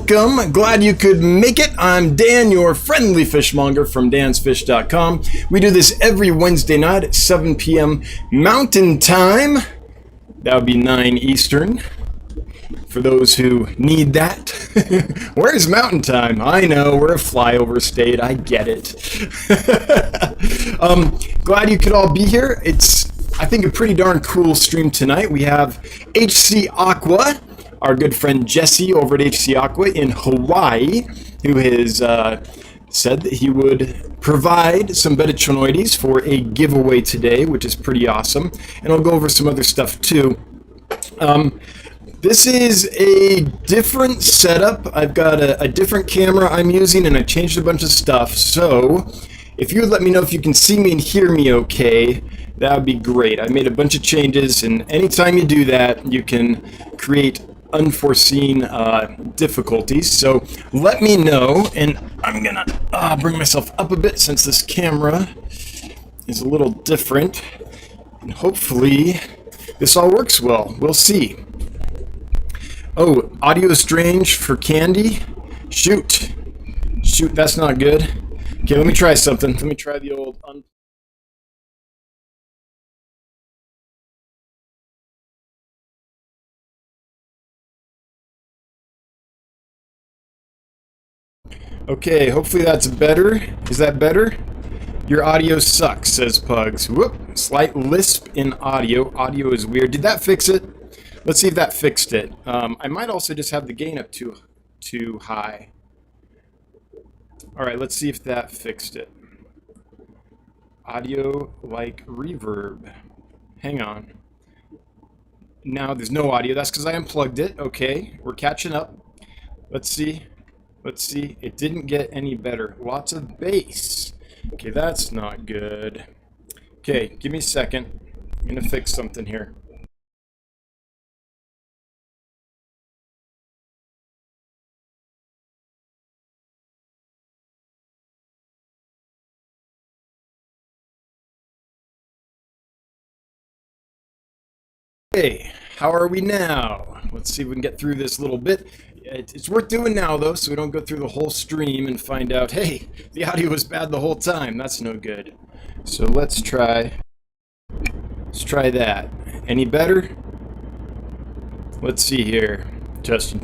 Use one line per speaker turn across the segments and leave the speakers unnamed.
welcome. Glad you could make it. I'm Dan, your friendly fishmonger from dansfish.com. We do this every Wednesday night at 7 p.m. Mountain Time. That would be 9 Eastern. For those who need that. Where's Mountain Time? I know, we're a flyover state. I get it. Glad you could all be here. It's, I think, a pretty darn cool stream tonight. We have HC Aqua, our good friend Jesse over at HC Aqua in Hawaii, who has said that he would provide some betta chinoides for a giveaway today, which is pretty awesome. And I'll go over some other stuff too. This is a different setup. I've got a different camera I'm using, and I changed a bunch of stuff. So if you would let me know if you can see me and hear me okay, that would be great. I made a bunch of changes, and anytime you do that, you can create unforeseen difficulties. So let me know, and I'm gonna bring myself up a bit since this camera is a little different, and hopefully this all works well. We'll see. Oh, audio strange for Candy? Shoot, that's not good. Okay, let me try something. Let me try the old Okay, hopefully that's better. Is that better? Your audio sucks, says Pugs. Whoop, slight lisp in audio. Audio is weird. Did that fix it? Let's see if that fixed it. I might also just have the gain up too high. Alright, let's see if that fixed it. Audio like reverb. Hang on. Now there's no audio. That's because I unplugged it. Okay, we're catching up. Let's see. Let's see. It didn't get any better. Lots of bass. Okay, that's not good. Okay, give me a second. I'm going to fix something here. Okay, how are we now? Let's see if we can get through this little bit. It's worth doing now, though, so we don't go through the whole stream and find out, hey, the audio was bad the whole time. That's no good. So let's try that. Any better? Let's see here. Testing.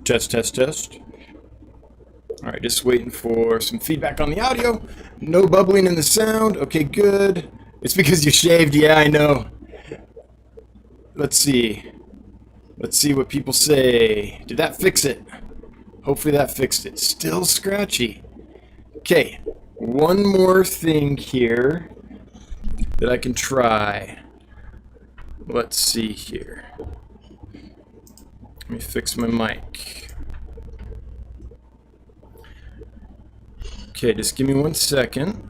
Test. All right, just waiting for some feedback on the audio. No bubbling in the sound. Okay, good. It's because you shaved. Yeah, I know. Let's see. Let's see what people say. Did that fix it? Hopefully that fixed it. Still scratchy. Okay, one more thing here that I can try. Let's see here. Let me fix my mic. Okay, just give me 1 second.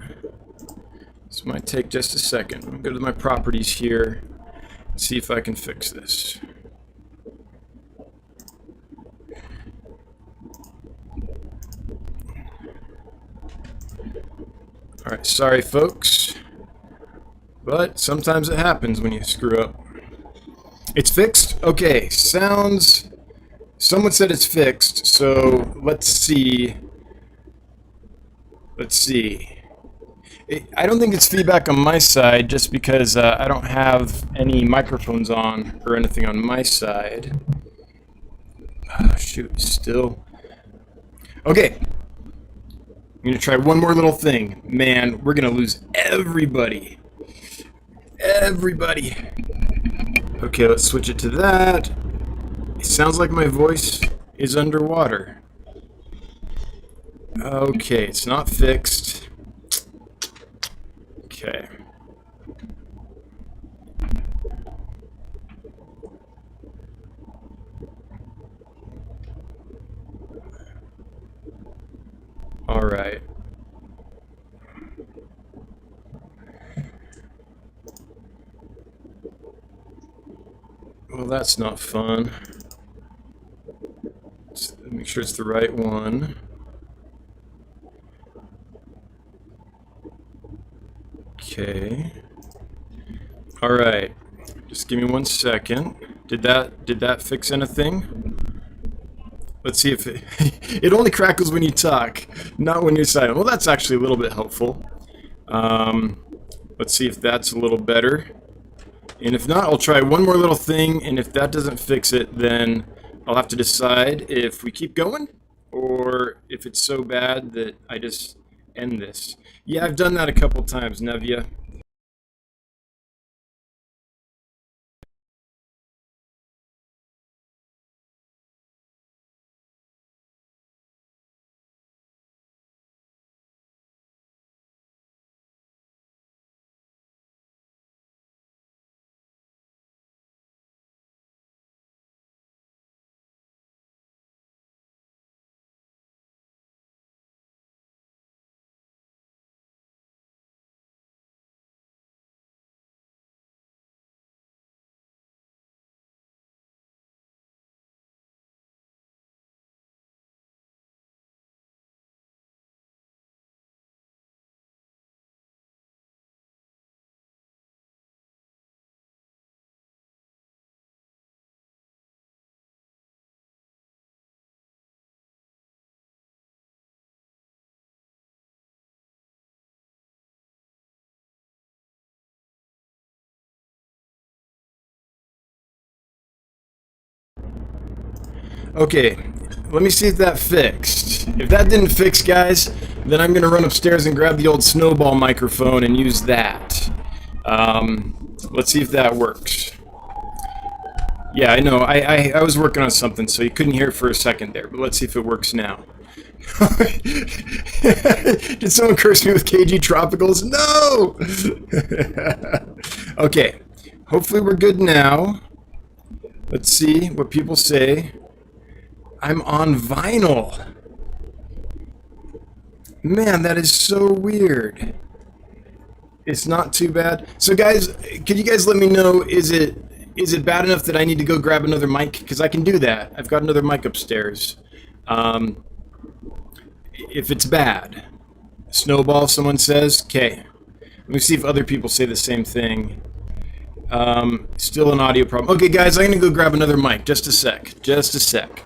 This might take just a second. I'm gonna go to my properties here and see if I can fix this. Alright, sorry folks, but sometimes it happens when you screw up. It's fixed? Okay, sounds... Someone said it's fixed, so let's see. I don't think it's feedback on my side, just because I don't have any microphones on or anything on my side. Oh, shoot, still... Okay. I'm going to try one more little thing. Man, we're going to lose everybody. Everybody. Okay, let's switch it to that. It sounds like my voice is underwater. Okay, it's not fixed. Okay. All right. Well, that's not fun. Let's make sure it's the right one. Okay. All right. Just give me 1 second. Did that fix anything? Let's see if it, it only crackles when you talk, not when you're silent. Well, that's actually a little bit helpful. Let's see if that's a little better. And if not, I'll try one more little thing, and if that doesn't fix it, then I'll have to decide if we keep going, or if it's so bad that I just end this. Yeah, I've done that a couple times, Nevia. Okay, let me see if that fixed. If that didn't fix, guys, then I'm going to run upstairs and grab the old snowball microphone and use that. Let's see if that works. Yeah, I know. I was working on something, so you couldn't hear it for a second there, but let's see if it works now. Did someone curse me with KG Tropicals? No! Okay, hopefully we're good now. Let's see what people say. I'm on vinyl. Man, that is so weird. It's not too bad. So guys, could you guys let me know, is it bad enough that I need to go grab another mic? Because I can do that. I've got another mic upstairs. If it's bad. Snowball, someone says. Okay. Let me see if other people say the same thing. Still an audio problem. Okay, guys, I'm going to go grab another mic. Just a sec. Just a sec.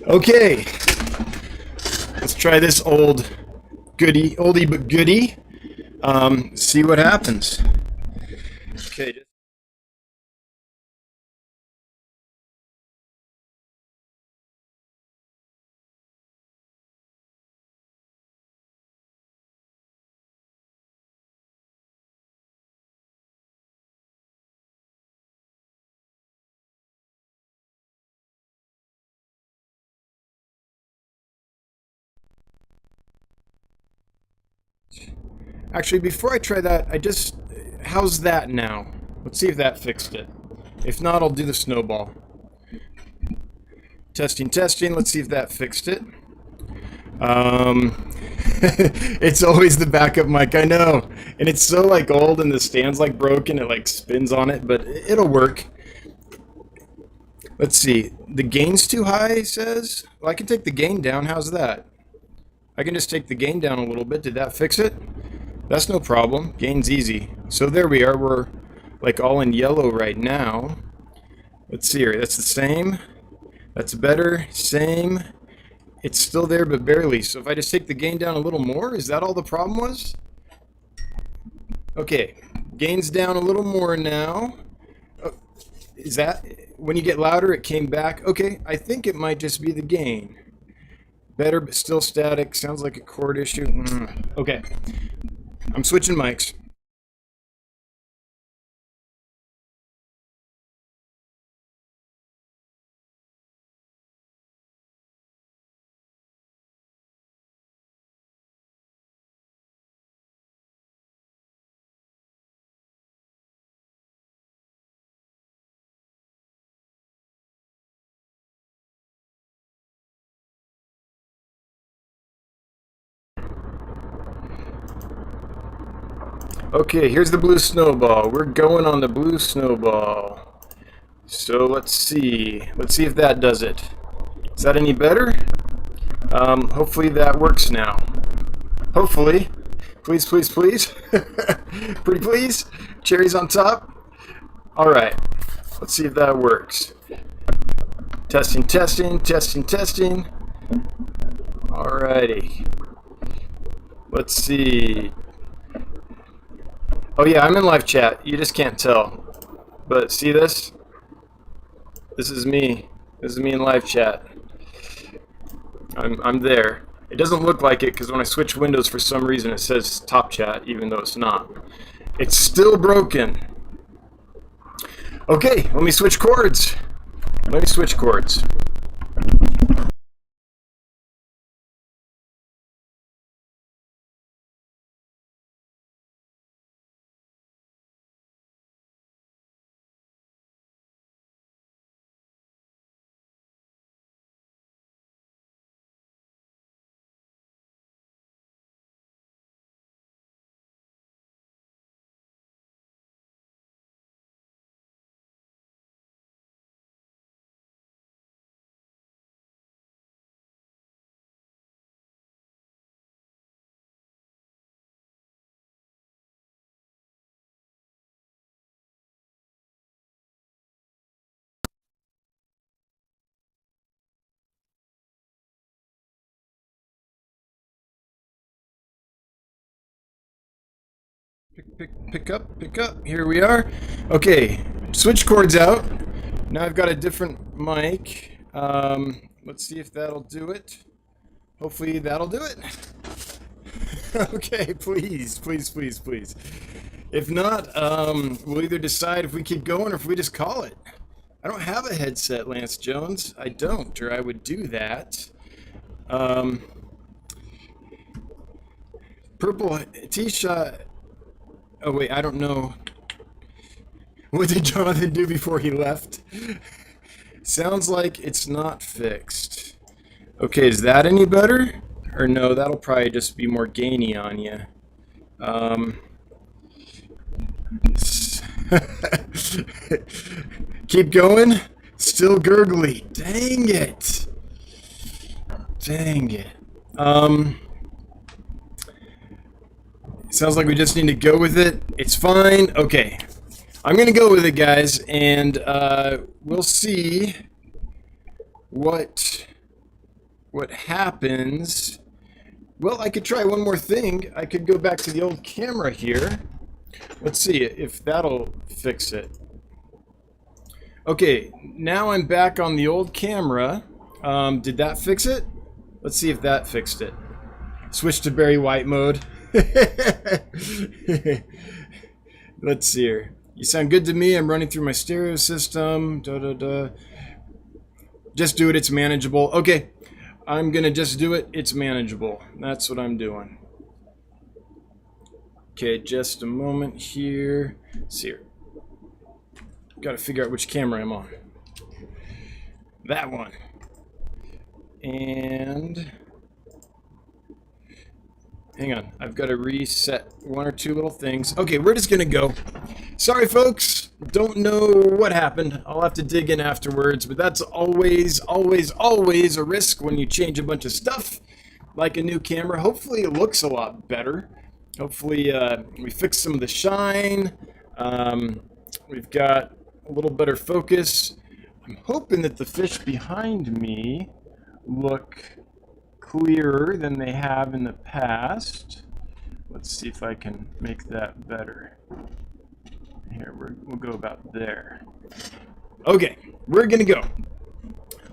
Okay, let's try this oldie but goodie. See what happens. Okay. Actually, before I try that, how's that now? Let's see if that fixed it. If not, I'll do the snowball. Testing, testing. Let's see if that fixed it. It's always the backup mic, I know. And it's so like old and the stand's like broken, it like spins on it, but it'll work. Let's see. The gain's too high, he says. Well, I can take the gain down. How's that? I can just take the gain down a little bit. Did that fix it? That's no problem. Gain's easy. So there we are. We're like all in yellow right now. Let's see here. That's the same. That's better. Same. It's still there, but barely. So if I just take the gain down a little more, is that all the problem was? Okay. Gain's down a little more now. Oh, is that... When you get louder, it came back. Okay, I think it might just be the gain. Better, but still static. Sounds like a cord issue. Okay. I'm switching mics. Okay, here's the blue snowball. We're going on the blue snowball. So let's see. Let's see if that does it. Is that any better? Hopefully that works now. Hopefully. Please, please, please. Pretty please. Cherries on top. Alright. Let's see if that works. Testing, testing, testing, testing. Alrighty. Let's see. Oh yeah, I'm in live chat. You just can't tell. But see this? This is me. This is me in live chat. I'm there. It doesn't look like it because when I switch windows for some reason it says top chat even though it's not. It's still broken. Okay, let me switch cords. Let me switch cords. Pick up. Here we are. Okay, switch cords out. Now I've got a different mic. Let's see if that'll do it. Hopefully that'll do it. Okay, please, please, please, please. If not, we'll either decide if we keep going or if we just call it. I don't have a headset, Lance Jones. I don't, or I would do that. Purple T-shot. Oh wait, I don't know. What did Jonathan do before he left? Sounds like it's not fixed. Okay, is that any better? Or no, that'll probably just be more gainy on you. Keep going. Still gurgly. Dang it. Dang it. Sounds like we just need to go with it. It's fine. Okay. I'm going to go with it, guys, and we'll see what happens. Well, I could try one more thing. I could go back to the old camera here. Let's see if that'll fix it. Okay, now I'm back on the old camera. Did that fix it? Let's see if that fixed it. Switch to Barry White mode. Let's see here. You sound good to me. I'm running through my stereo system. Just do it. It's manageable. Okay. I'm going to just do it. It's manageable. That's what I'm doing. Okay, just a moment here. Let's see here. Got to figure out which camera I'm on. That one. And hang on, I've got to reset one or two little things. Okay, we're just gonna go. Sorry folks, don't know what happened. I'll have to dig in afterwards, but that's always a risk when you change a bunch of stuff, like a new camera. Hopefully it looks a lot better. Hopefully we fix some of the shine. We've got a little better focus. I'm hoping that the fish behind me look clearer than they have in the past. Let's see if I can make that better. Here, we'll go about there. Okay, we're gonna go.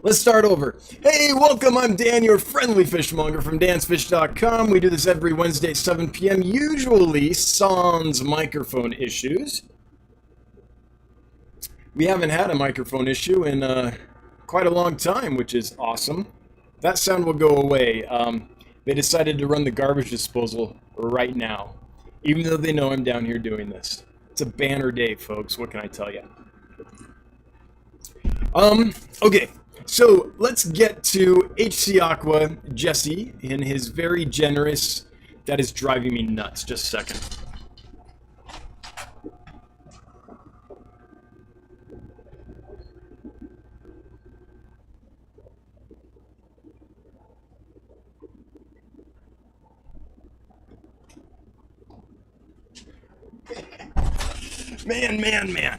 Let's start over. Hey, welcome, I'm Dan, your friendly fishmonger from dansfish.com. We do this every Wednesday at 7 p.m., usually sans microphone issues. We haven't had a microphone issue in quite a long time, which is awesome. That sound will go away. They decided to run the garbage disposal right now, even though they know I'm down here doing this. It's a banner day, folks. What can I tell you? Okay, so let's get to HC Aqua, Jesse, and his very generous, that is driving me nuts. Just a second. Man.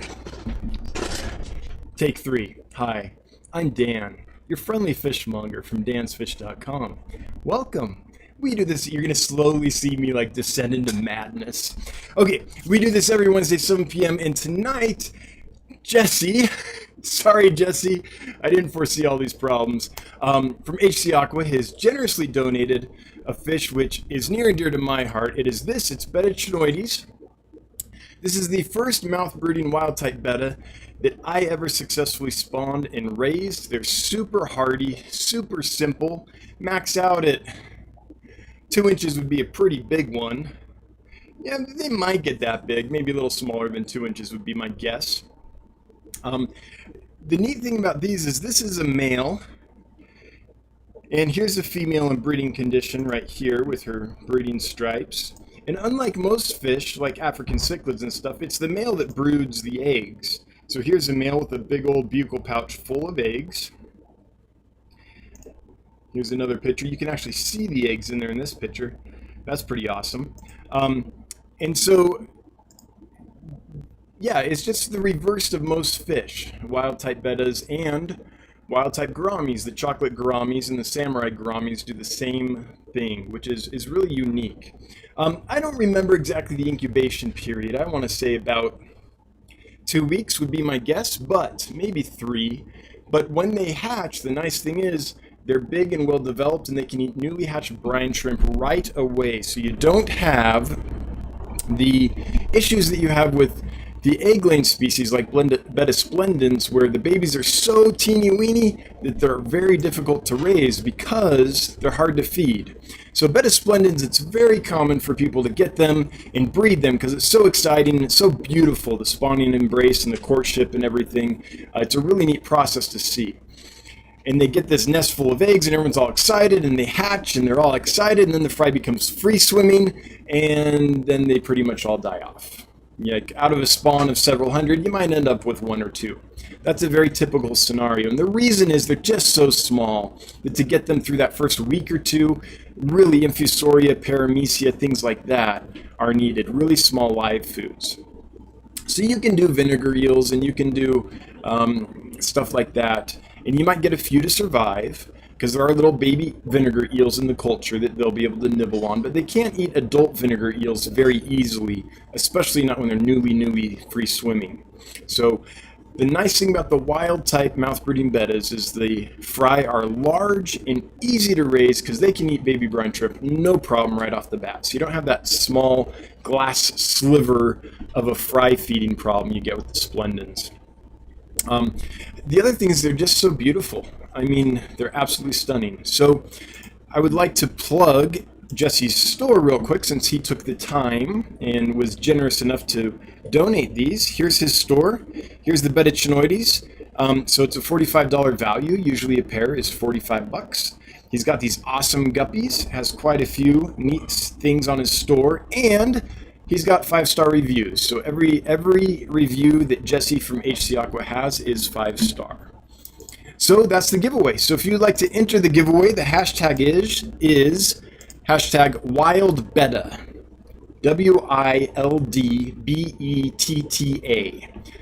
Take 3. Hi, I'm Dan, your friendly fishmonger from dansfish.com. Welcome. We do this, you're going to slowly see me like descend into madness. Okay, we do this every Wednesday, 7 p.m. and tonight, Jesse, sorry Jesse, I didn't foresee all these problems, from HC Aqua has generously donated a fish which is near and dear to my heart. It is this, it's Betta chinoides. This is the first mouth breeding wild type betta that I ever successfully spawned and raised. They're super hardy, super simple, max out at 2 inches would be a pretty big one. Yeah, they might get that big, maybe a little smaller than 2 inches would be my guess. The neat thing about these is this is a male, and here's a female in breeding condition right here with her breeding stripes. And unlike most fish, like African cichlids and stuff, it's the male that broods the eggs. So here's a male with a big old buccal pouch full of eggs. Here's another picture. You can actually see the eggs in there in this picture. That's pretty awesome. And so, yeah, it's just the reverse of most fish. Wild type bettas and wild type gouramis. The chocolate gouramis and the samurai gouramis do the same thing, which is really unique. I don't remember exactly the incubation period. I want to say about 2 weeks would be my guess, but maybe 3. But when they hatch, the nice thing is, they're big and well developed, and they can eat newly hatched brine shrimp right away. So you don't have the issues that you have with the egg-laying species like Betta splendens, where the babies are so teeny-weeny that they're very difficult to raise because they're hard to feed. So Betta splendens, it's very common for people to get them and breed them because it's so exciting and it's so beautiful, the spawning embrace and the courtship and everything. It's a really neat process to see. And they get this nest full of eggs and everyone's all excited and they hatch and they're all excited, and then the fry becomes free swimming and then they pretty much all die off. Like out of a spawn of several hundred, you might end up with 1 or 2. That's a very typical scenario. And the reason is they're just so small that to get them through that first week or 2, really infusoria, paramecia, things like that are needed. Really small live foods. So you can do vinegar eels and you can do stuff like that. And you might get a few to survive, because there are little baby vinegar eels in the culture that they'll be able to nibble on, but they can't eat adult vinegar eels very easily, especially not when they're newly free swimming. So the nice thing about the wild type mouth breeding bettas is the fry are large and easy to raise because they can eat baby brine shrimp no problem right off the bat. So you don't have that small glass sliver of a fry feeding problem you get with the splendens. The other thing is they're just so beautiful. I mean, they're absolutely stunning. So I would like to plug Jesse's store real quick since he took the time and was generous enough to donate these. Here's his store. Here's the Betta chinoides. So it's a $45 value. Usually a pair is $45. He's got these awesome guppies, has quite a few neat things on his store, and he's got 5-star reviews. So every review that Jesse from HC Aqua has is 5-star. So that's the giveaway. So if you'd like to enter the giveaway, the hashtag is hashtag WildBetta. WILDBETTA.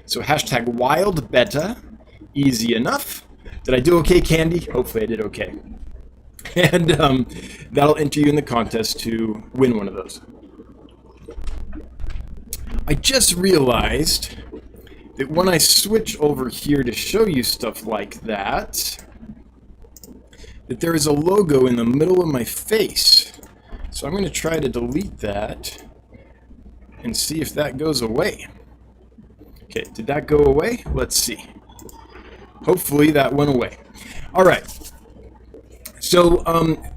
So hashtag WildBetta. Easy enough. Did I do okay, Candy? Hopefully I did okay. And that'll enter you in the contest to win one of those. I just realized that when I switch over here to show you stuff like that, that there is a logo in the middle of my face. So I'm going to try to delete that and see if that goes away. Okay, did that go away? Let's see. Hopefully that went away. All right. So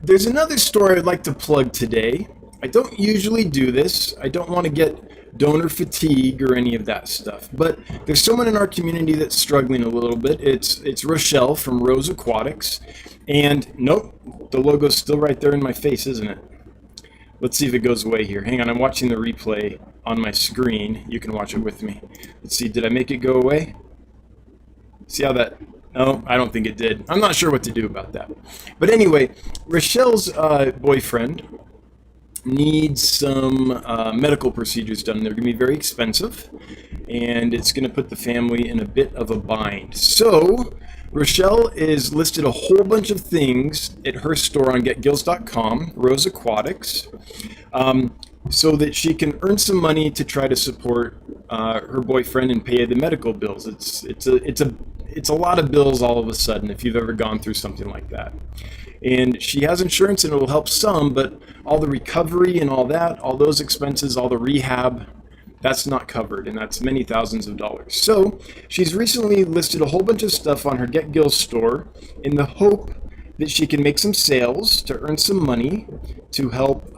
there's another store I'd like to plug today. I don't usually do this. I don't want to get donor fatigue or any of that stuff, but there's someone in our community that's struggling a little bit. It's Rochelle from Rose Aquatics, and nope, the logo's still right there in my face, isn't it? Let's see if it goes away here. Hang on, I'm watching the replay on my screen. You can watch it with me. Let's see, did I make it go away? See how that... No, I don't think it did. I'm not sure what to do about that. But anyway, Rochelle's boyfriend need some medical procedures done. They're going to be very expensive, and it's going to put the family in a bit of a bind. So Rochelle is listed a whole bunch of things at her store on getgills.com, Rose Aquatics, so that she can earn some money to try to support her boyfriend and pay the medical bills. It's a lot of bills all of a sudden if you've ever gone through something like that. And she has insurance and it will help some, but all the recovery and all that, all those expenses, all the rehab, that's not covered, and that's many thousands of dollars. So she's recently listed a whole bunch of stuff on her Get Gills store in the hope that she can make some sales to earn some money to help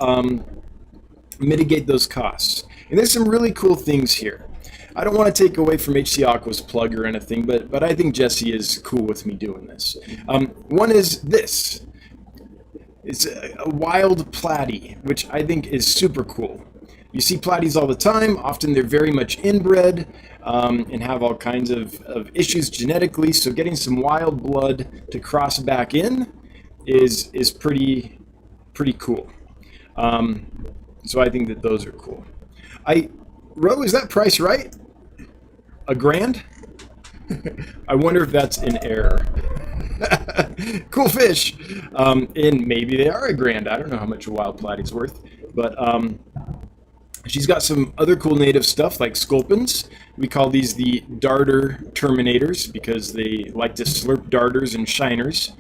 mitigate those costs. And there's some really cool things here. I don't want to take away from HC Aqua's plug or anything, but I think Jesse is cool with me doing this. One is this. It's a wild platy, which I think is super cool. You see platies all the time. Often they're very much inbred and have all kinds of issues genetically. So getting some wild blood to cross back in is pretty cool. So I think that those are cool. Ro, is that price right? $1,000? I wonder if that's an error. Cool fish. And maybe they are $1,000. I don't know how much a wild platy's worth, but she's got some other cool native stuff like sculpins. We call these the darter terminators because they like to slurp darters and shiners,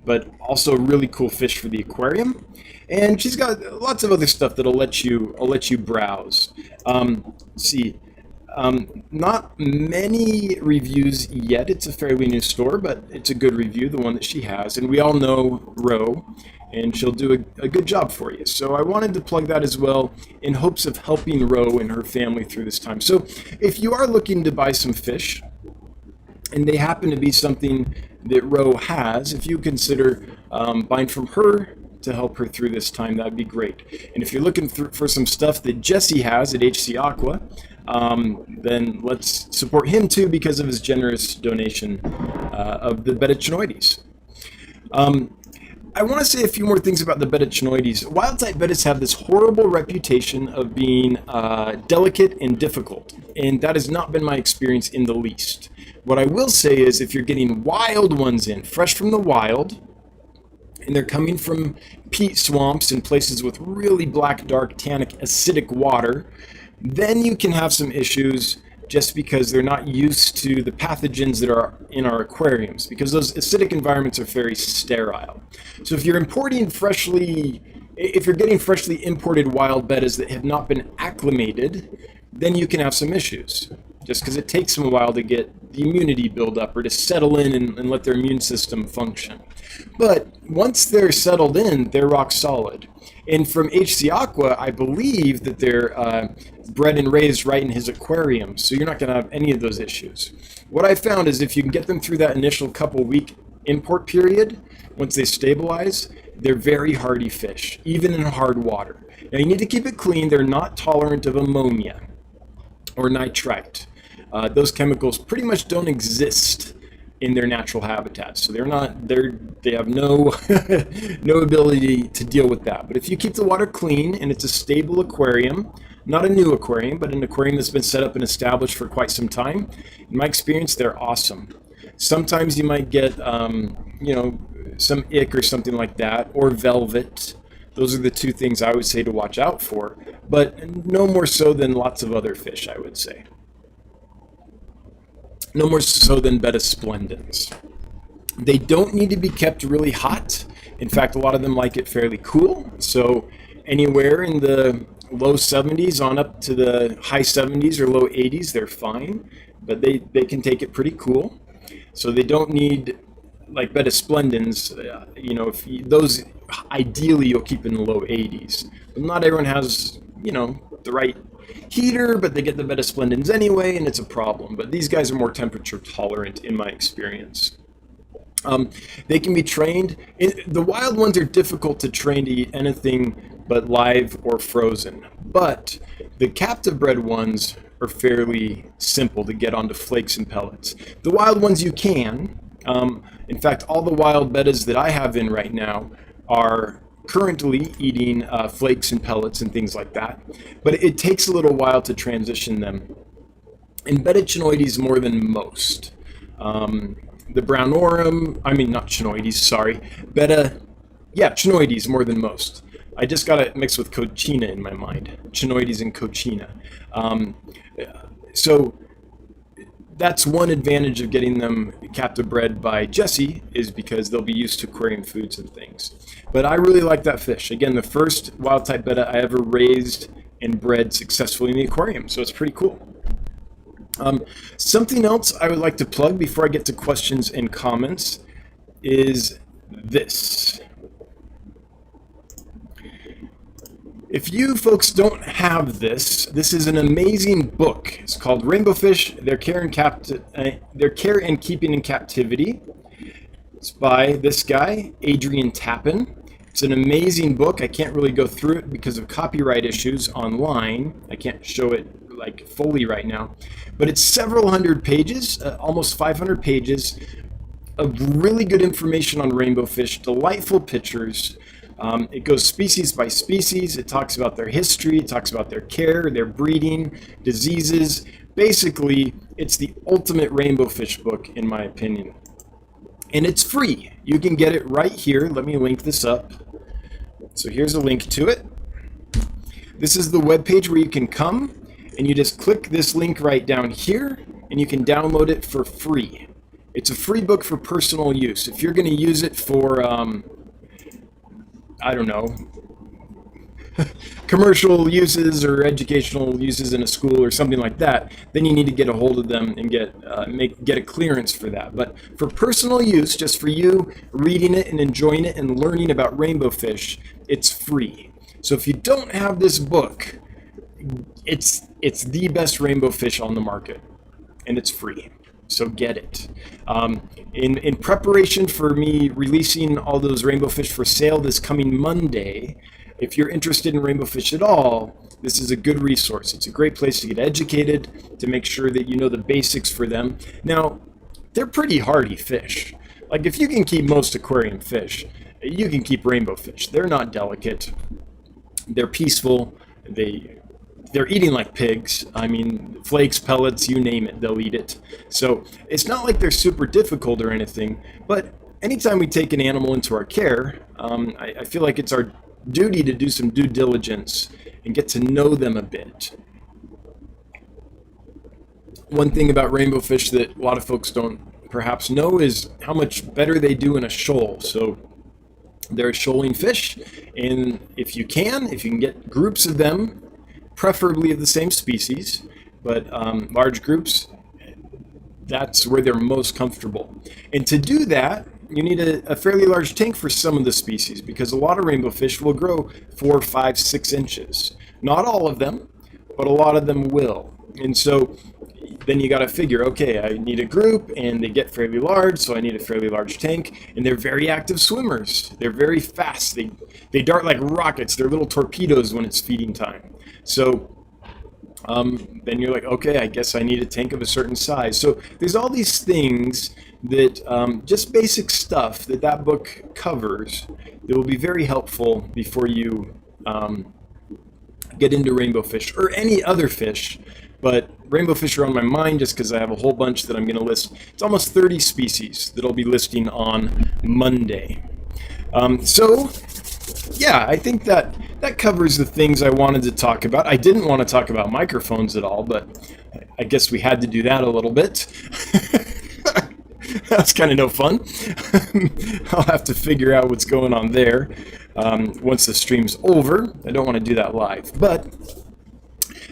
but also really cool fish for the aquarium. And she's got lots of other stuff that'll let you browse. Let's see. Not many reviews yet. It's a fairly new store, but it's a good review, the one that she has. And we all know Ro, and she'll do a good job for you. So I wanted to plug that as well in hopes of helping Ro and her family through this time. So if you are looking to buy some fish, and they happen to be something that Ro has, if you consider buying from her to help her through this time, that'd be great. And if you're looking for some stuff that Jesse has at HC Aqua, then let's support him too because of his generous donation of the Betta chinoides. I want to say a few more things about the Betta chinoides. Wild-type bettas have this horrible reputation of being delicate and difficult, and that has not been my experience in the least. What I will say is if you're getting wild ones in, fresh from the wild, and they're coming from peat swamps and places with really black, dark, tannic, acidic water, then you can have some issues just because they're not used to the pathogens that are in our aquariums, because those acidic environments are very sterile. So if you're getting freshly imported wild bettas that have not been acclimated, then you can have some issues, just because it takes them a while to get the immunity build up or to settle in and let their immune system function. But once they're settled in, they're rock solid. And from HC Aqua, I believe that they're bred and raised right in his aquarium, so you're not going to have any of those issues. What I found is if you can get them through that initial couple week import period, once they stabilize, they're very hardy fish, even in hard water. Now you need to keep it clean. They're not tolerant of ammonia or nitrite. Those chemicals pretty much don't exist in their natural habitats, so they have no no ability to deal with that. But if you keep the water clean and it's a stable aquarium, not a new aquarium, but an aquarium that's been set up and established for quite some time, in my experience, they're awesome. Sometimes you might get some ick or something like that, or velvet. Those are the two things I would say to watch out for, but no more so than lots of other fish, I would say. No more so than Betta splendens. They don't need to be kept really hot. In fact, a lot of them like it fairly cool. So anywhere in the low 70s on up to the high 70s or low 80s, they're fine. But they can take it pretty cool. So they don't need, like Betta splendens, those ideally you'll keep in the low 80s. But not everyone has, the right heater, but they get the Betta splendens anyway, and it's a problem. But these guys are more temperature tolerant in my experience. They can be trained. The wild ones are difficult to train to eat anything but live or frozen. But the captive bred ones are fairly simple to get onto flakes and pellets. The wild ones you can. In fact, all the wild bettas that I have in right now are currently eating flakes and pellets and things like that, but it takes a little while to transition them. And betta chinoides more than most. The brownorum, I mean not chinoides, sorry, betta, yeah, chinoides more than most. I just got it mixed with cochina in my mind, chinoides and cochina. So that's one advantage of getting them captive bred by Jesse, is because they'll be used to aquarium foods and things. But I really like that fish. Again, the first wild type betta I ever raised and bred successfully in the aquarium, so it's pretty cool. Something else I would like to plug before I get to questions and comments is this. If you folks don't have this, this is an amazing book. It's called Rainbowfish, Their Care and Keeping in Captivity. It's by this guy, Adrian Tappan. It's an amazing book. I can't really go through it because of copyright issues online. I can't show it like fully right now. But it's several hundred pages, almost 500 pages of really good information on rainbowfish, delightful pictures. It goes species by species. It talks about their history. It talks about their care, their breeding, diseases. Basically, it's the ultimate rainbowfish book, in my opinion. And it's free. You can get it right here. Let me link this up. So here's a link to it. This is the web page where you can come, and you just click this link right down here, and you can download it for free. It's a free book for personal use. If you're going to use it for I don't know, commercial uses or educational uses in a school or something like that, then you need to get a hold of them and get a clearance for that. But for personal use, just for you reading it and enjoying it and learning about rainbowfish, it's free. So if you don't have this book, it's the best rainbowfish on the market, and it's free. So get it. In preparation for me releasing all those rainbowfish for sale this coming Monday, if you're interested in rainbowfish at all, this is a good resource. It's a great place to get educated, to make sure that you know the basics for them. Now, they're pretty hardy fish. Like, if you can keep most aquarium fish, you can keep rainbowfish. They're not delicate. They're peaceful. They're eating like pigs. I mean, flakes, pellets, you name it, they'll eat it. So it's not like they're super difficult or anything, but anytime we take an animal into our care, I feel like it's our duty to do some due diligence and get to know them a bit. One thing about rainbowfish that a lot of folks don't perhaps know is how much better they do in a shoal. So they're a shoaling fish, and if you can get groups of them, preferably of the same species, but large groups, that's where they're most comfortable. And to do that, you need a fairly large tank for some of the species, because a lot of rainbowfish will grow 4, 5, 6 inches. Not all of them, but a lot of them will. And so then you got to figure, okay, I need a group, and they get fairly large, so I need a fairly large tank. And they're very active swimmers. They're very fast. They dart like rockets. They're little torpedoes when it's feeding time. So then you're like, okay, I guess I need a tank of a certain size. So there's all these things that, just basic stuff that book covers that will be very helpful before you get into rainbowfish or any other fish. But rainbowfish are on my mind just because I have a whole bunch that I'm going to list. It's almost 30 species that I'll be listing on Monday. So yeah, I think that covers the things I wanted to talk about. I didn't want to talk about microphones at all, but I guess we had to do that a little bit. That's kind of no fun. I'll have to figure out what's going on there once the stream's over. I don't want to do that live. But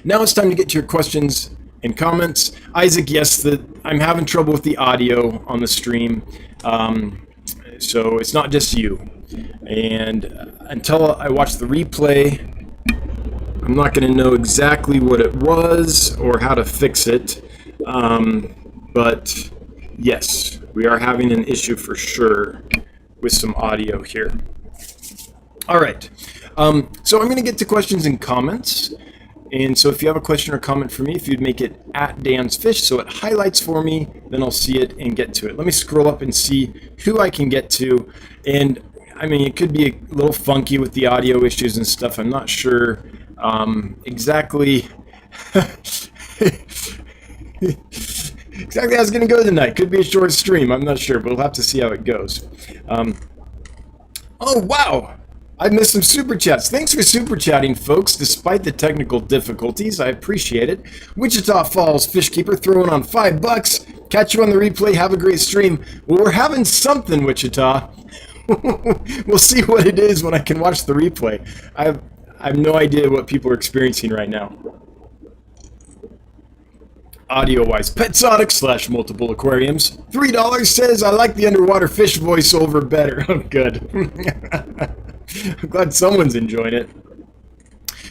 now it's time to get to your questions and comments. Isaac, yes, I'm having trouble with the audio on the stream. So it's not just you. And until I watch the replay, I'm not going to know exactly what it was or how to fix it. But yes, we are having an issue for sure with some audio here. All right. So I'm going to get to questions and comments. And so if you have a question or comment for me, if you'd make it at Dan's Fish so it highlights for me, then I'll see it and get to it. Let me scroll up and see who I can get to. And I mean, it could be a little funky with the audio issues and stuff. I'm not sure exactly exactly how it's going to go tonight. Could be a short stream. I'm not sure, but we'll have to see how it goes. Oh, wow! I missed some super chats. Thanks for super chatting, folks, despite the technical difficulties. I appreciate it. Wichita Falls Fishkeeper throwing on $5. Catch you on the replay. Have a great stream. Well, we're having something, Wichita. We'll see what it is when I can watch the replay. I have no idea what people are experiencing right now. Audio-wise, Petsonic / multiple aquariums. $3 says, I like the underwater fish voiceover better. Oh, good. I'm glad someone's enjoying it.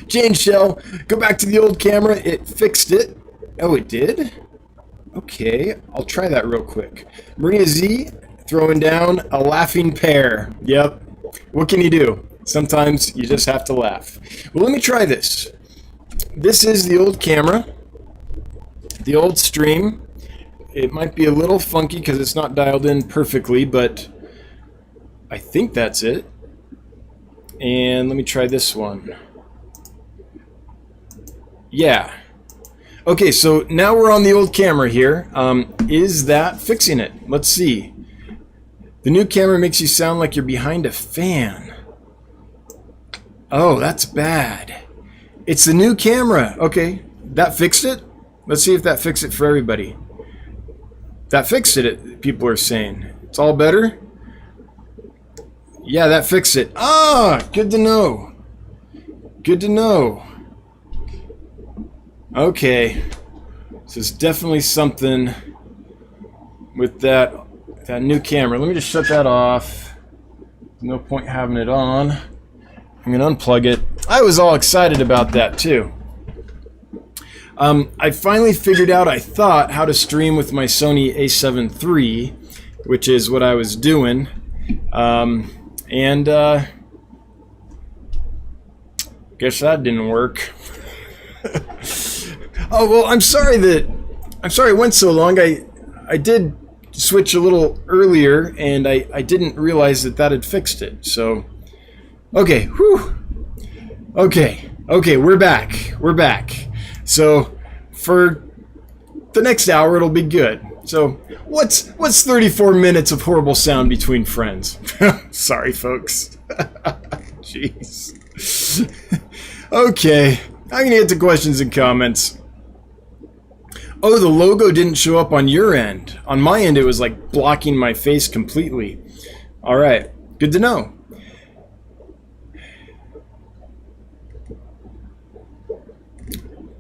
Jane Shell, go back to the old camera. It fixed it. Oh, it did? Okay, I'll try that real quick. Maria Z, throwing down a laughing pair. Yep. What can you do? Sometimes you just have to laugh. Well, let me try this. This is the old camera. The old stream. It might be a little funky because it's not dialed in perfectly, but I think that's it. And let me try this one. Yeah. Okay, so now we're on the old camera here. Is that fixing it? Let's see. The new camera makes you sound like you're behind a fan. Oh, that's bad. It's the new camera. Okay, that fixed it? Let's see if that fixed it for everybody. That fixed it, people are saying. It's all better? Yeah, that fixed it. Ah, good to know. Good to know. Okay. So there's definitely something with that new camera. Let me just shut that off. No point having it on. I'm going to unplug it. I was all excited about that too. I finally figured out, I thought, how to stream with my Sony a7 III, which is what I was doing. Guess that didn't work. Oh, well, I'm sorry it went so long. I did switch a little earlier, and I didn't realize that had fixed it. So, okay, whew. Okay, we're back. So, for the next hour, it'll be good. So, what's 34 minutes of horrible sound between friends? Sorry, folks. Jeez. Okay, I'm gonna get to questions and comments. Oh, the logo didn't show up on your end. On my end, it was like blocking my face completely. All right, good to know.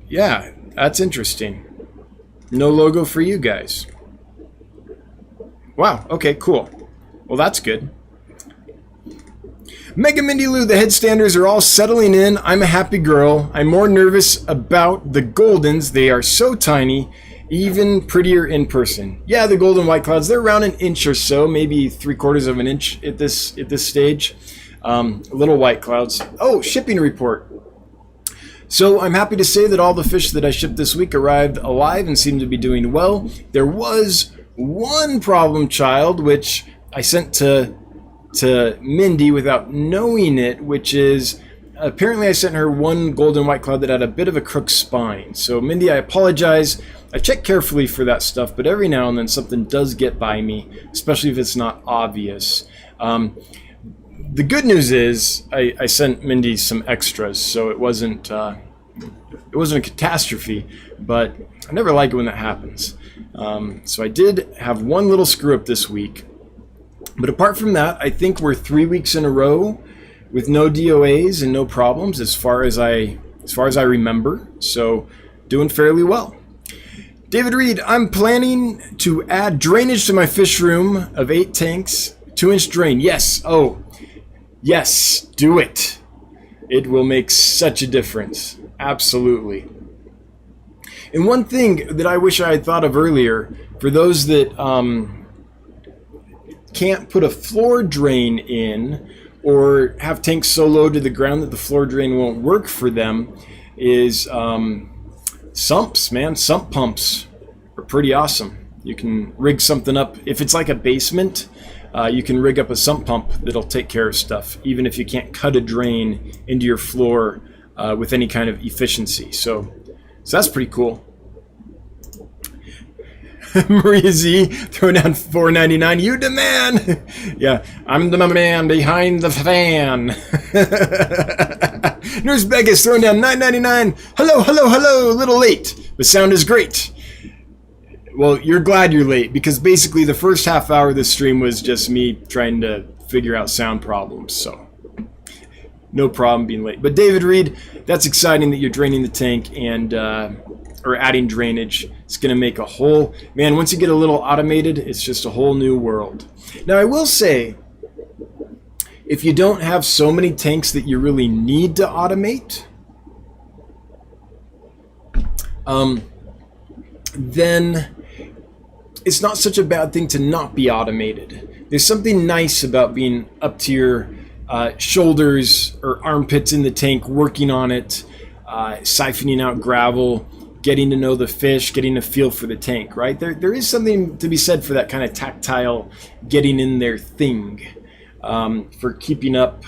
Yeah, that's interesting. No logo for you guys. Wow, okay, cool. Well, that's good. Mega Mindy Lou, the headstanders are all settling in. I'm a happy girl. I'm more nervous about the Goldens. They are so tiny, even prettier in person. Yeah, the golden white clouds, they're around an inch or so, maybe 3/4 of an inch at this stage. Little white clouds. Oh, shipping report. So I'm happy to say that all the fish that I shipped this week arrived alive and seem to be doing well. There was one problem child, which I sent to Mindy without knowing it, which is apparently I sent her one golden white cloud that had a bit of a crooked spine. So Mindy, I apologize. I check carefully for that stuff, but every now and then something does get by me, especially if it's not obvious. The good news is I sent Mindy some extras, so it wasn't a catastrophe, but I never like it when that happens. So I did have one little screw up this week. But apart from that, I think we're 3 weeks in a row with no DOAs and no problems as far as I remember. So doing fairly well. David Reed, I'm planning to add drainage to my fish room of 8 tanks, 2-inch drain. Yes. Oh, yes. Do it. It will make such a difference. Absolutely. And one thing that I wish I had thought of earlier, for those that can't put a floor drain in or have tanks so low to the ground that the floor drain won't work for them, is sumps, man. Sump pumps are pretty awesome. You can rig something up. If it's like a basement, you can rig up a sump pump that'll take care of stuff, even if you can't cut a drain into your floor with any kind of efficiency. So that's pretty cool. Maria Z throwing down $4.99. You demand. Yeah, I'm the man behind the fan. Nurse Vegas throwing down $9.99. Hello, hello, hello. A little late. The sound is great. Well, you're glad you're late, because basically the first half hour of this stream was just me trying to figure out sound problems. So no problem being late. But David Reed, that's exciting that you're draining the tank and or adding drainage. It's going to make a whole... Man, once you get a little automated, it's just a whole new world. Now, I will say, if you don't have so many tanks that you really need to automate, then it's not such a bad thing to not be automated. There's something nice about being up to your shoulders or armpits in the tank, working on it, siphoning out gravel, getting to know the fish, getting a feel for the tank, right? There is something to be said for that kind of tactile getting in there thing, for keeping up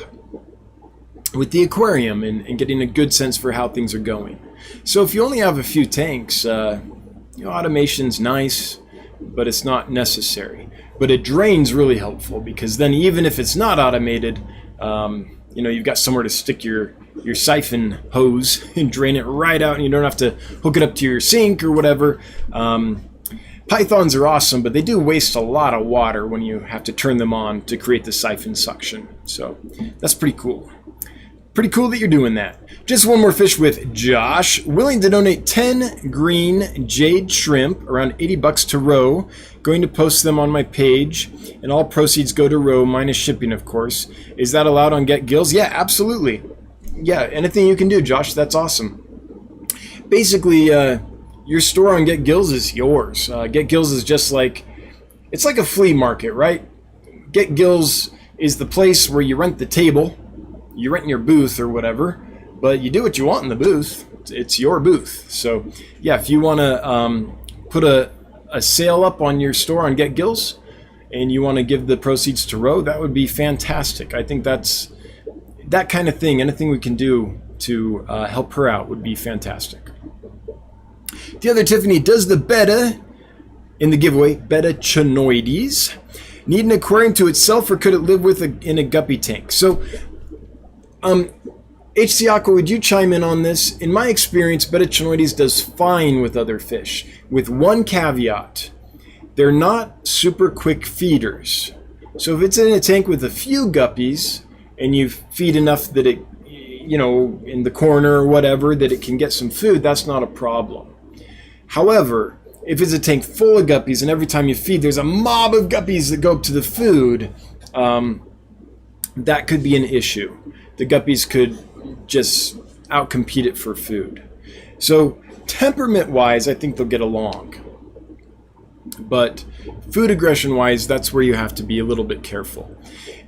with the aquarium and getting a good sense for how things are going. So if you only have a few tanks, automation's nice, but it's not necessary. But a drain's really helpful, because then even if it's not automated, you've got somewhere to stick your siphon hose and drain it right out, and you don't have to hook it up to your sink or whatever. Pythons are awesome, but they do waste a lot of water when you have to turn them on to create the siphon suction. So that's pretty cool. Pretty cool that you're doing that. Just one more fish with Josh. Willing to donate 10 green jade shrimp, around $80 to Row. Going to post them on my page, and all proceeds go to Row, minus shipping, of course. Is that allowed on Get Gills? Yeah, absolutely. Yeah, anything you can do, Josh, that's awesome. Basically, your store on Get Gills is yours. Get Gills is just like, it's like a flea market, right? Get Gills is the place where you rent the table, you rent your booth or whatever, but you do what you want in the booth. It's your booth. So yeah, if you want to put a sale up on your store on Get Gills and you want to give the proceeds to Row, that would be fantastic. I think that's that kind of thing. Anything we can do to help her out would be fantastic. The other Tiffany, does the Betta in the giveaway, Betta chinoides, need an aquarium to itself, or could it live in a guppy tank? So HC Aqua, would you chime in on this? In my experience, Betta chinoides does fine with other fish, with one caveat: they're not super quick feeders. So if it's in a tank with a few guppies and you feed enough that it, in the corner or whatever, that it can get some food, that's not a problem. However, if it's a tank full of guppies and every time you feed there's a mob of guppies that go up to the food, that could be an issue. The guppies could just outcompete it for food. So temperament-wise, I think they'll get along. But food aggression-wise, that's where you have to be a little bit careful.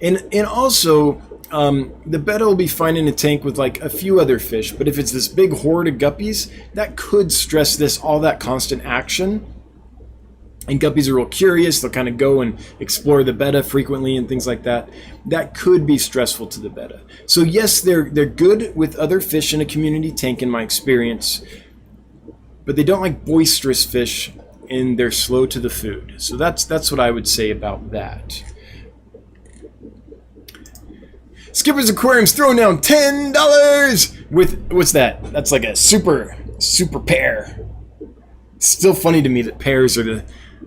And also, the Betta will be fine in a tank with like a few other fish, but if it's this big horde of guppies, that could stress all that constant action. And guppies are real curious. They'll kind of go and explore the Betta frequently and things like that. That could be stressful to the Betta. So yes, they're good with other fish in a community tank in my experience, but they don't like boisterous fish and they're slow to the food. So that's what I would say about that. Skipper's Aquarium's throwing down $10 with, what's that? That's like a super pear. It's still funny to me that pears are the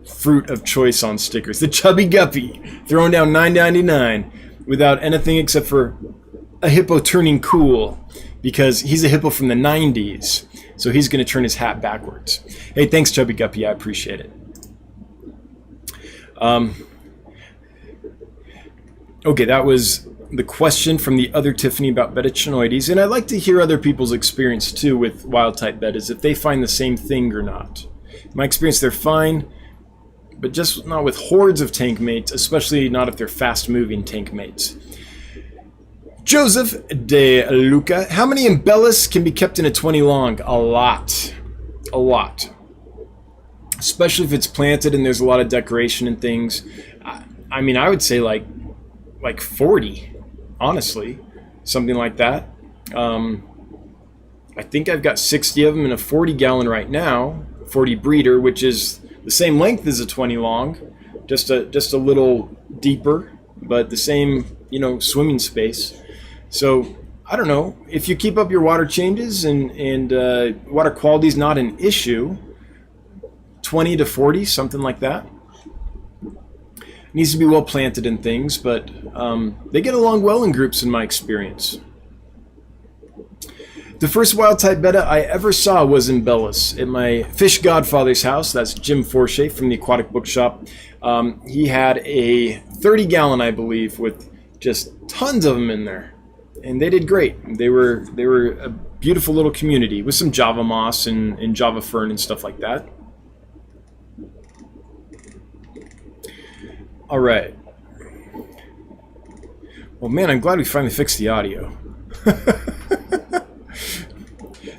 fruit of choice on stickers. The Chubby Guppy throwing down $9.99 without anything except for a hippo turning cool, because he's a hippo from the 90s, so he's going to turn his hat backwards. Hey, thanks, Chubby Guppy. I appreciate it. Okay, that was the question from the other Tiffany about Betta chinoides, and I'd like to hear other people's experience too with wild-type bettas, if they find the same thing or not. In my experience, they're fine, but just not with hordes of tank mates, especially not if they're fast-moving tank mates. Joseph De Luca, how many embellis can be kept in a 20 long? A lot. A lot. Especially if it's planted and there's a lot of decoration and things. I mean, I would say like 40, honestly, something like that. I think I've got 60 of them in a 40 gallon right now, 40 breeder, which is the same length as a 20 long, just a little deeper, but the same, you know, swimming space. So I don't know, if you keep up your water changes and water quality is not an issue, 20 to 40, something like that. Needs to be well planted and things, but they get along well in groups in my experience. The first wild type betta I ever saw was in Bellis at my fish godfather's house. That's Jim Forshay from the Aquatic Bookshop. He had a 30 gallon, I believe, with just tons of them in there, and they did great. They were a beautiful little community with some Java moss and Java fern and stuff like that. All right. Well, man, I'm glad we finally fixed the audio.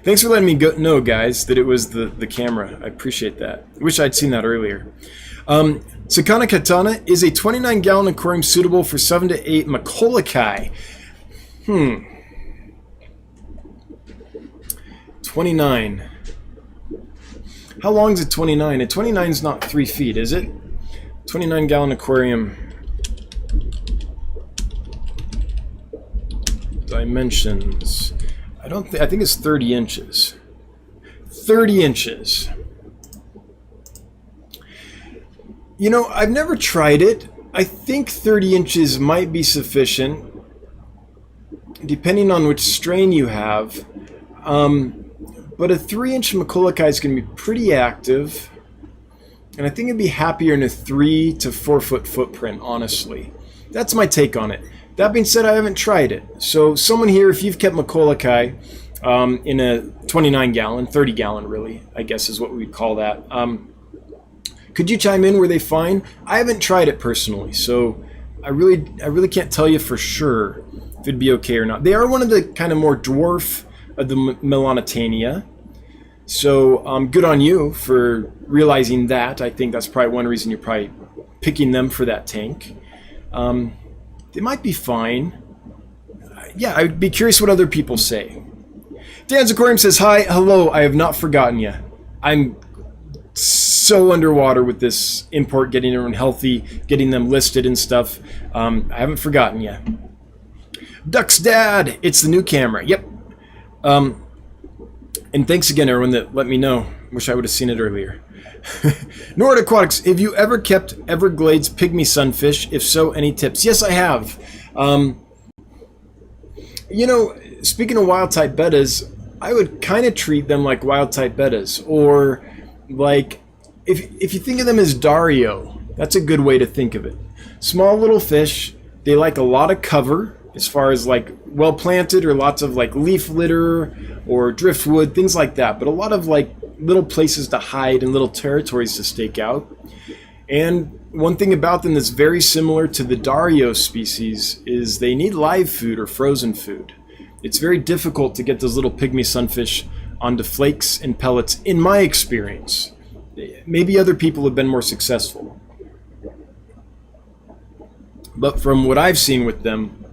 Thanks for letting me know, guys, that it was the camera. I appreciate that. Wish I'd seen that earlier. Sakana Katana is a 29 gallon aquarium suitable for 7 to 8 Macolochi. 29. How long is a 29? A 29 is not 3 feet, is it? 29 gallon aquarium. Dimensions. I think it's 30 inches. 30 inches. You know, I've never tried it. I think 30 inches might be sufficient, depending on which strain you have. But a 3-inch Macolochi is going to be pretty active, and I think I'd be happier in a 3 to 4 foot footprint, honestly. That's my take on it. That being said, I haven't tried it. So someone here, if you've kept Macolochi in a 29 gallon, 30 gallon really, I guess is what we'd call that. Could you chime in? Were they fine? I haven't tried it personally, so I really can't tell you for sure if it'd be okay or not. They are one of the kind of more dwarf of the Melanitania. So good on you for realizing that. I think that's probably one reason you're probably picking them for that tank. They might be fine. Yeah, I'd be curious what other people say. Dan's Aquarium says, hi, hello, I have not forgotten you. I'm so underwater with this import, getting everyone healthy, getting them listed and stuff. I haven't forgotten you. Duck's dad, it's the new camera. Yep. And thanks again, everyone that let me know. Wish I would have seen it earlier. Nord Aquatics, have you ever kept Everglades pygmy sunfish? If so, any tips? Yes, I have. You know, speaking of wild type bettas, I would kind of treat them like wild type bettas, or like if you think of them as Dario, that's a good way to think of it. Small little fish, they like a lot of cover, as far as like well planted or lots of like leaf litter or driftwood, things like that, but a lot of like little places to hide and little territories to stake out. And one thing about them that's very similar to the Dario species is they need live food or frozen food. It's very difficult to get those little pygmy sunfish onto flakes and pellets, in my experience. Maybe other people have been more successful, but from what I've seen with them,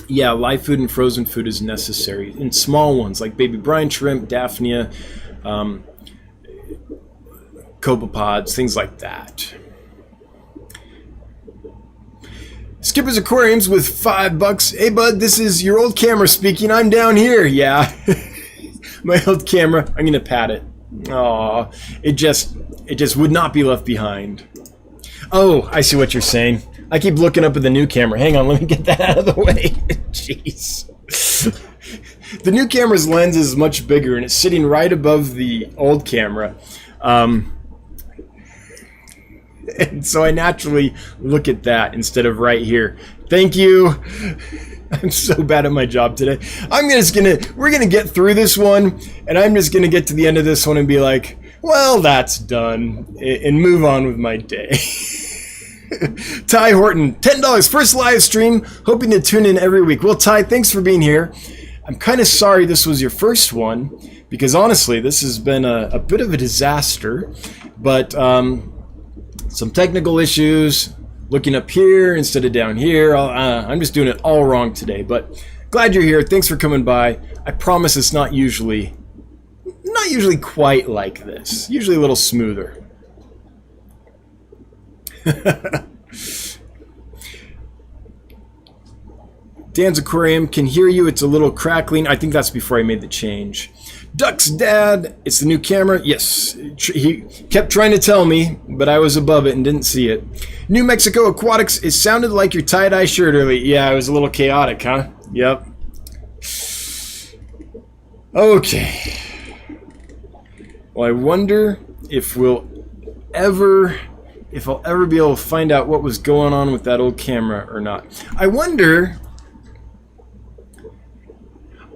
yeah, live food and frozen food is necessary in small ones like baby brine shrimp, Daphnia, copepods, things like that. Skipper's Aquariums with $5. Hey bud, this is your old camera speaking. I'm down here. Yeah, my old camera. I'm gonna pat it. Aw, it just would not be left behind. Oh, I see what you're saying. I keep looking up at the new camera. Hang on, let me get that out of the way. Jeez. The new camera's lens is much bigger, and it's sitting right above the old camera. And so I naturally look at that instead of right here. Thank you. I'm so bad at my job today. We're gonna get through this one, and I'm just gonna get to the end of this one and be like, well, that's done, and move on with my day. Ty Horton, $10, first live stream, hoping to tune in every week. Well, Ty, thanks for being here. I'm kind of sorry this was your first one, because honestly, this has been a bit of a disaster. But some technical issues, looking up here instead of down here. I'm just doing it all wrong today, but glad you're here. Thanks for coming by. I promise it's not usually quite like this. Usually a little smoother. Dan's Aquarium can hear you. It's a little crackling. I think that's before I made the change. Duck's dad, it's the new camera. Yes, he kept trying to tell me, but I was above it and didn't see it. New Mexico Aquatics, it sounded like your tie-dye shirt early. Yeah, it was a little chaotic, huh? Yep. Okay. Well, I wonder if I'll ever be able to find out what was going on with that old camera or not. I wonder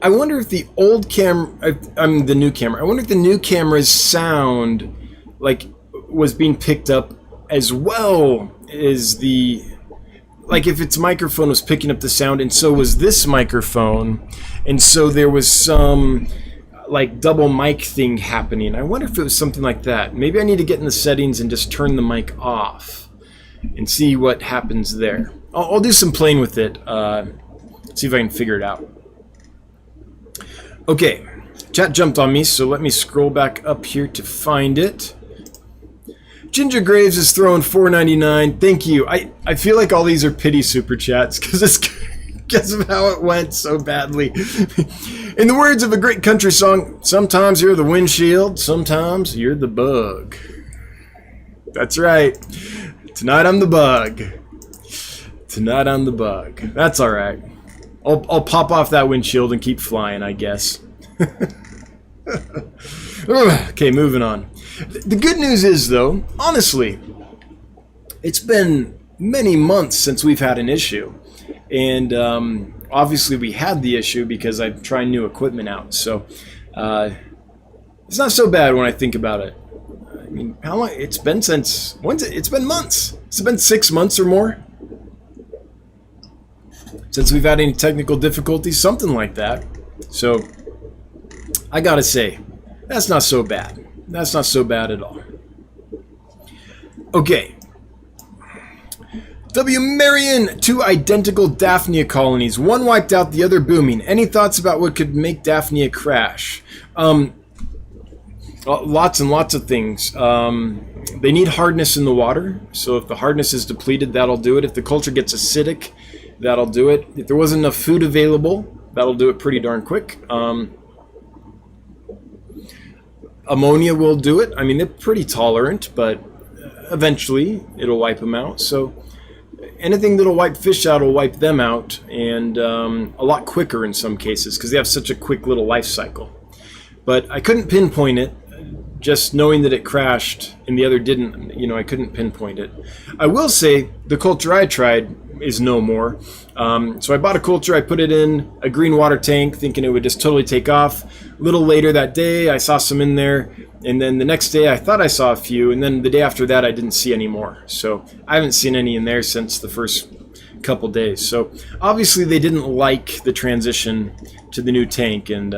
if the old camera, the new camera, I wonder if the new camera's sound, like, was being picked up as well as like if its microphone was picking up the sound and so was this microphone, and so there was some, like, double mic thing happening. I wonder if it was something like that. Maybe I need to get in the settings and just turn the mic off and see what happens there. I'll do some playing with it, see if I can figure it out. Okay, chat jumped on me, so let me scroll back up here to find it. Ginger Graves is throwing $4.99. Thank you. I feel like all these are pity super chats because of how it went so badly. In the words of a great country song, sometimes you're the windshield, sometimes you're the bug. That's right. Tonight I'm the bug. Tonight I'm the bug. That's all right. I'll pop off that windshield and keep flying, I guess. Okay, moving on. The good news is, though, honestly, it's been many months since we've had an issue. And obviously we had the issue because I'm trying new equipment out. So it's not so bad when I think about it. I mean, how long? It's been since... It's been months. It's been 6 months or more since we've had any technical difficulties, something like that. So, I gotta say, that's not so bad. That's not so bad at all. Okay. W. Marion, 2 identical Daphnia colonies. One wiped out, the other booming. Any thoughts about what could make Daphnia crash? Lots and lots of things. They need hardness in the water. So if the hardness is depleted, that'll do it. If the culture gets acidic, that'll do it. If there wasn't enough food available, that'll do it pretty darn quick. Ammonia will do it. I mean, they're pretty tolerant, but eventually it'll wipe them out. So anything that'll wipe fish out will wipe them out, and a lot quicker in some cases because they have such a quick little life cycle. But I couldn't pinpoint it. Just knowing that it crashed and the other didn't, I couldn't pinpoint it. I will say the culture I tried is no more. So I bought a culture, I put it in a green water tank thinking it would just totally take off. A little later that day I saw some in there, and then the next day I thought I saw a few, and then the day after that I didn't see any more. So I haven't seen any in there since the first couple days. So obviously they didn't like the transition to the new tank, and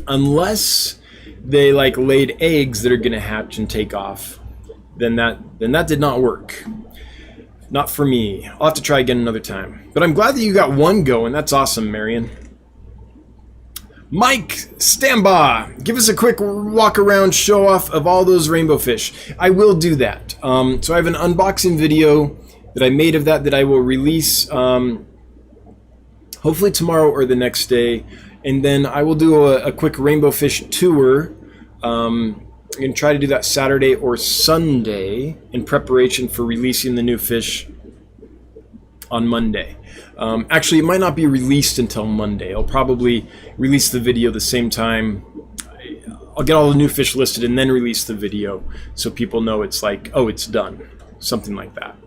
unless they laid eggs that are going to hatch and take off, then that did not work. Not for me. I'll have to try again another time. But I'm glad that you got one going. That's awesome, Marion. Mike, stand by. Give us a quick walk around show off of all those rainbow fish. I will do that. So I have an unboxing video that I made of that I will release hopefully tomorrow or the next day. And then I will do a quick rainbow fish tour. I'm going to try to do that Saturday or Sunday in preparation for releasing the new fish on Monday. Actually, it might not be released until Monday. I'll probably release the video the same time. I'll get all the new fish listed and then release the video so people know it's like, oh, it's done. Something like that.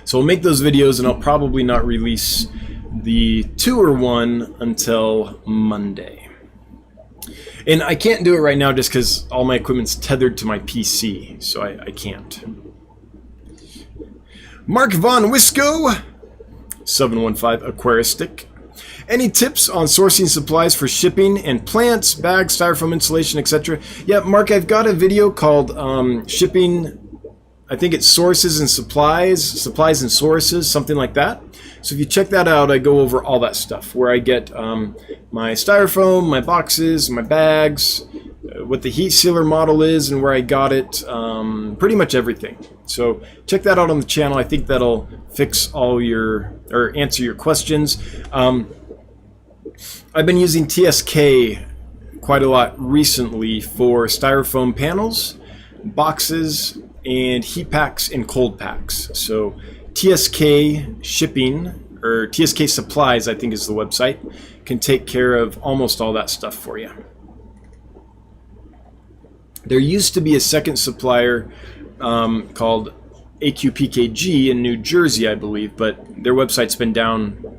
So I'll make those videos, and I'll probably not release the tour one until Monday. And I can't do it right now just because all my equipment's tethered to my PC, so I can't. Mark Von Wisco, 715 Aquaristic. Any tips on sourcing supplies for shipping and plants, bags, styrofoam insulation, etc.? Yeah, Mark, I've got a video called shipping, I think it's sources and supplies and sources, something like that. So if you check that out, I go over all that stuff, where I get my styrofoam, my boxes, my bags, what the heat sealer model is, and where I got it, pretty much everything. So check that out on the channel. I think that'll fix all your, or answer your questions. I've been using TSK quite a lot recently for styrofoam panels, boxes, and heat packs and cold packs. So TSK shipping, or TSK supplies, I think is the website, can take care of almost all that stuff for you. There used to be a second supplier called AQPKG in New Jersey, I believe, but their website's been down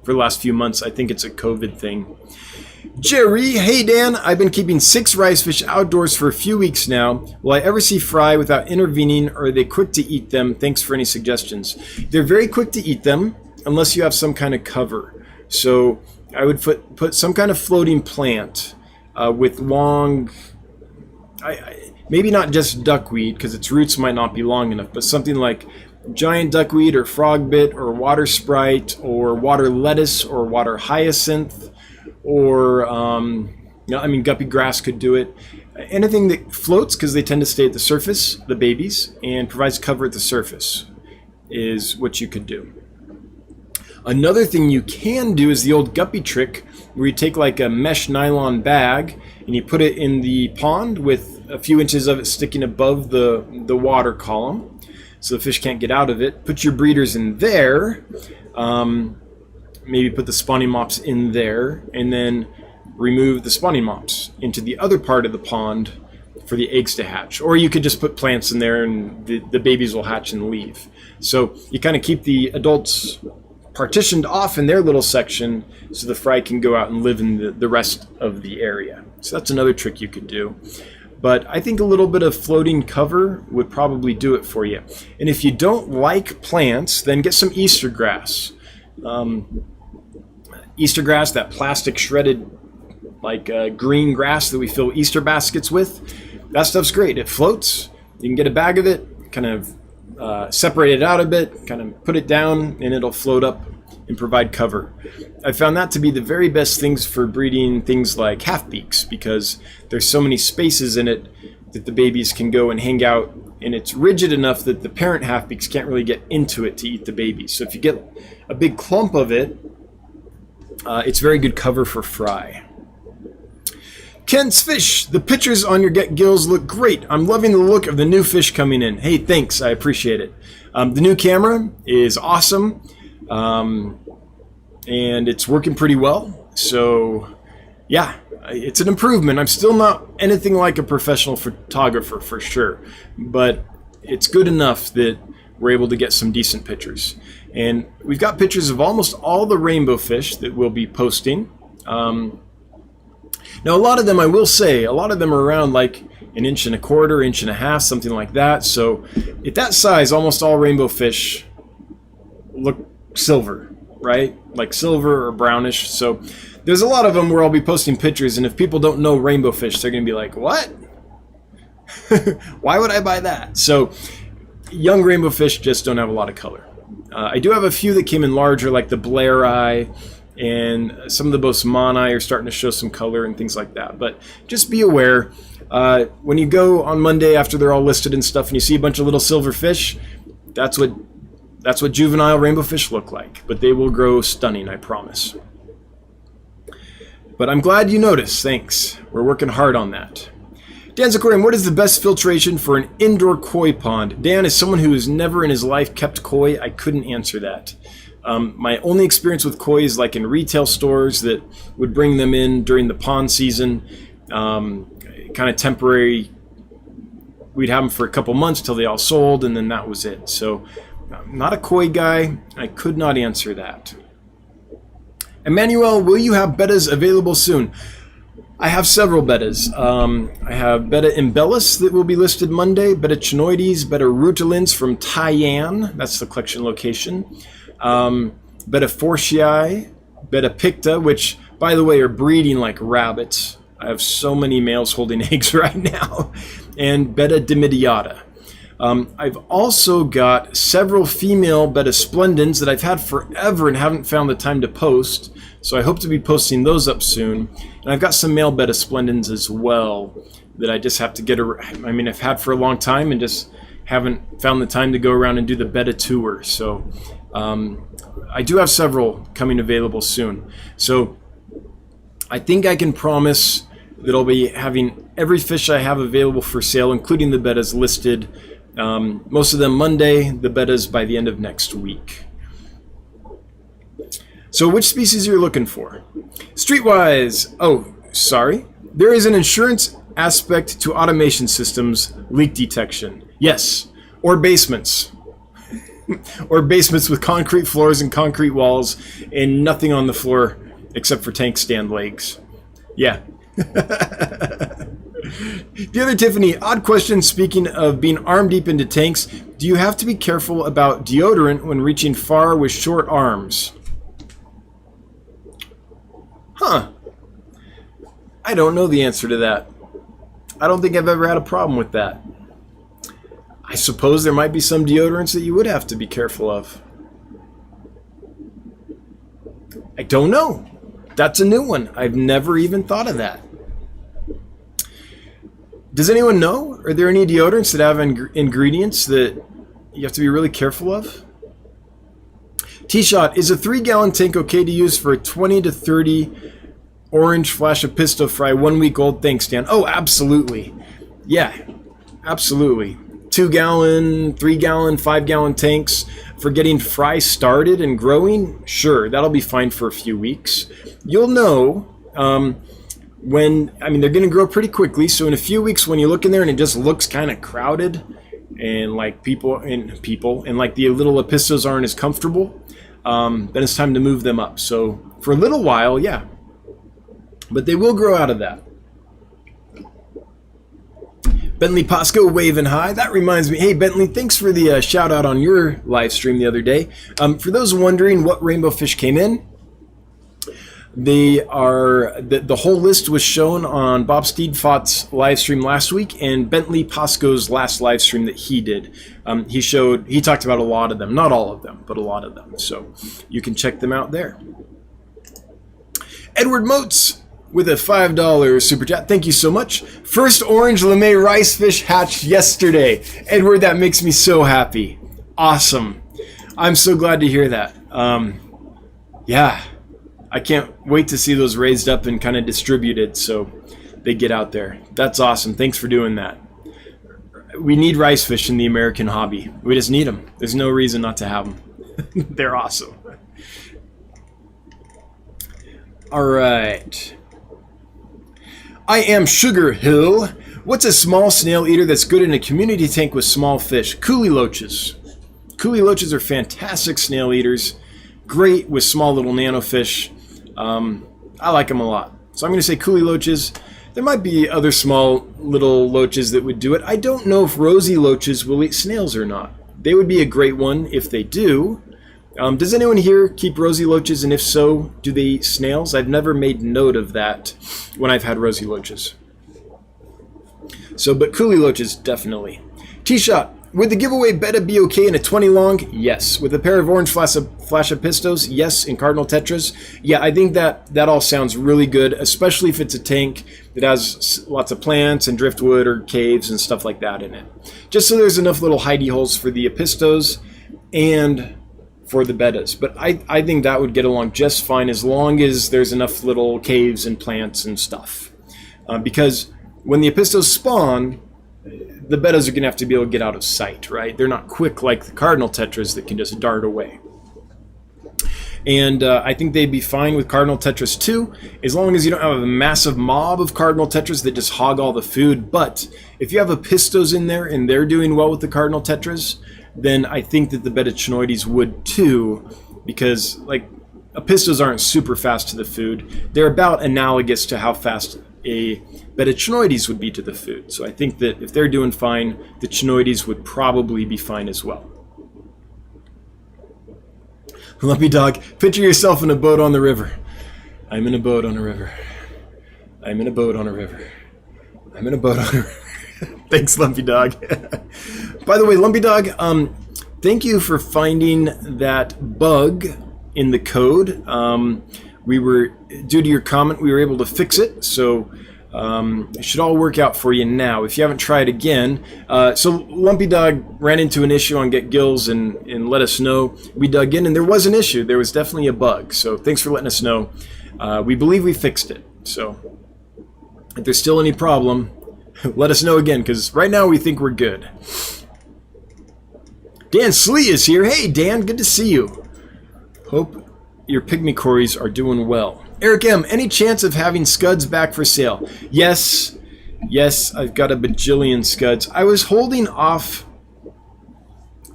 for the last few months. I think it's a COVID thing. Jerry, hey Dan, I've been keeping 6 rice fish outdoors for a few weeks now. Will I ever see fry without intervening, or are they quick to eat them? Thanks for any suggestions. They're very quick to eat them unless you have some kind of cover. So I would put some kind of floating plant with long, maybe not just duckweed because its roots might not be long enough, but something like giant duckweed or frogbit or water sprite or water lettuce or water hyacinth. Or, guppy grass could do it. Anything that floats, because they tend to stay at the surface, the babies, and provides cover at the surface is what you could do. Another thing you can do is the old guppy trick, where you take like a mesh nylon bag and you put it in the pond with a few inches of it sticking above the water column, so the fish can't get out of it. Put your breeders in there. Maybe put the spawning mops in there, and then remove the spawning mops into the other part of the pond for the eggs to hatch. Or you could just put plants in there and the babies will hatch and leave. So you kind of keep the adults partitioned off in their little section so the fry can go out and live in the rest of the area. So that's another trick you could do. But I think a little bit of floating cover would probably do it for you. And if you don't like plants, then get some Easter grass. Easter grass, that plastic shredded like green grass that we fill Easter baskets with, that stuff's great. It floats. You can get a bag of it, kind of separate it out a bit, kind of put it down, and it'll float up and provide cover. I found that to be the very best things for breeding things like half-beaks, because there's so many spaces in it that the babies can go and hang out, and it's rigid enough that the parent half-beaks can't really get into it to eat the babies. So if you get a big clump of it, it's very good cover for fry. Kent's Fish, the pictures on your Get Gills look great. I'm loving the look of the new fish coming in. Hey, thanks, I appreciate it. The new camera is awesome, and it's working pretty well. So, yeah, it's an improvement. I'm still not anything like a professional photographer for sure, but it's good enough that we're able to get some decent pictures. And we've got pictures of almost all the rainbow fish that we'll be posting. Now, a lot of them, I will say, a lot of them are around like 1.25 inches, 1.5 inches, something like that. So at that size, almost all rainbow fish look silver, right? Like silver or brownish. So there's a lot of them where I'll be posting pictures, and if people don't know rainbow fish, they're going to be like, what? Why would I buy that? So young rainbow fish just don't have a lot of color. I do have a few that came in larger, like the Blair Eye, and some of the Bosemani are starting to show some color and things like that. But just be aware, when you go on Monday after they're all listed and stuff, and you see a bunch of little silver fish, that's what juvenile rainbow fish look like. But they will grow stunning, I promise. But I'm glad you noticed. Thanks. We're working hard on that. Dan's Aquarium, what is the best filtration for an indoor koi pond? Dan, as someone who has never in his life kept koi, I couldn't answer that. My only experience with koi is like in retail stores that would bring them in during the pond season, kind of temporary. We'd have them for a couple months till they all sold, and then that was it. So I'm not a koi guy. I could not answer that. Emmanuel, will you have bettas available soon? I have several bettas. I have Betta imbellis that will be listed Monday, Betta chinoides, Betta rutilans from Taiwan, that's the collection location, Betta fortii, Betta picta, which, by the way, are breeding like rabbits. I have so many males holding eggs right now. And Betta dimidiata. I've also got several female Betta splendens that I've had forever and haven't found the time to post. So I hope to be posting those up soon. And I've got some male Betta splendens as well that I just have to get I've had for a long time and just haven't found the time to go around and do the Betta tour. So I do have several coming available soon. So I think I can promise that I'll be having every fish I have available for sale, including the Bettas, listed. Most of them Monday, the Bettas by the end of next week. So which species are you looking for? Streetwise. Oh, sorry. There is an insurance aspect to automation systems, leak detection. Yes. Or basements. Or basements with concrete floors and concrete walls and nothing on the floor except for tank stand legs. Yeah. The other Tiffany, odd question. Speaking of being arm deep into tanks, do you have to be careful about deodorant when reaching far with short arms? Huh. I don't know the answer to that. I don't think I've ever had a problem with that. I suppose there might be some deodorants that you would have to be careful of. I don't know. That's a new one. I've never even thought of that. Does anyone know? Are there any deodorants that have ingredients that you have to be really careful of? T-Shot, is a 3-gallon tank okay to use for a 20 to 30 orange flash of pisto fry 1 week old tank stand? Oh, absolutely. Yeah, absolutely. 2-gallon, 3-gallon, 5-gallon tanks for getting fry started and growing? Sure, that'll be fine for a few weeks. You'll know when, they're going to grow pretty quickly, so in a few weeks when you look in there and it just looks kind of crowded and like people and like the little epistos aren't as comfortable, then it's time to move them up. So for a little while, yeah, but they will grow out of that. Bentley Pasco waving hi. That reminds me. Hey, Bentley, thanks for the shout out on your live stream the other day. For those wondering what Rainbowfish came in, they are the whole list was shown on Bob Steedfott's live stream last week and Bentley Pasco's last live stream that he did. He talked about a lot of them, not all of them, but a lot of them. So you can check them out there. Edward Motes with a $5 super chat. Thank you so much. First orange LeMay rice fish hatched yesterday. Edward, that makes me so happy. Awesome. I'm so glad to hear that. Yeah, I can't wait to see those raised up and kind of distributed so they get out there. That's awesome. Thanks for doing that. We need rice fish in the American hobby. We just need them. There's no reason not to have them. They're awesome. All right. I am Sugar Hill. What's a small snail eater that's good in a community tank with small fish? Coolie loaches. Coolie loaches are fantastic snail eaters. Great with small little nanofish. I like them a lot. So I'm going to say coolie loaches. There might be other small little loaches that would do it. I don't know if rosy loaches will eat snails or not. They would be a great one if they do. Does anyone here keep rosy loaches, and if so, do they eat snails? I've never made note of that when I've had rosy loaches. So, but coolie loaches, definitely. T-Shot, would the giveaway Betta be okay in a 20 long? Yes. With a pair of orange flash of pistos? Yes. In cardinal tetras? Yeah, I think that all sounds really good, especially if it's a tank that has lots of plants and driftwood or caves and stuff like that in it. Just so there's enough little hidey holes for the pistos and for the bettas. But I think that would get along just fine as long as there's enough little caves and plants and stuff. Because when the pistos spawn, the bettas are going to have to be able to get out of sight, right? They're not quick like the cardinal tetras that can just dart away. And I think they'd be fine with cardinal tetras too, as long as you don't have a massive mob of cardinal tetras that just hog all the food. But if you have a pistos in there and they're doing well with the cardinal tetras, then I think that the Betta chinoides would too, because like pistos aren't super fast to the food. They're about analogous to how fast a Betta chinoides would be to the food. So I think that if they're doing fine, the chinoides would probably be fine as well. Lumpy Dog, picture yourself in a boat on the river. I'm in a boat on a river. I'm in a boat on a river. I'm in a boat on a river. Thanks, Lumpy Dog. By the way, Lumpy Dog, thank you for finding that bug in the code. Due to your comment, we were able to fix it, so it should all work out for you now. If you haven't tried again, so Lumpy Dog ran into an issue on Get Gills and let us know. We dug in and there was an issue. There was definitely a bug, so thanks for letting us know. We believe we fixed it, so if there's still any problem, let us know again, because right now we think we're good. Dan Slee is here. Hey, Dan, good to see you. Hope your pygmy cories are doing well. Eric M., any chance of having scuds back for sale? Yes. Yes, I've got a bajillion scuds. I was holding off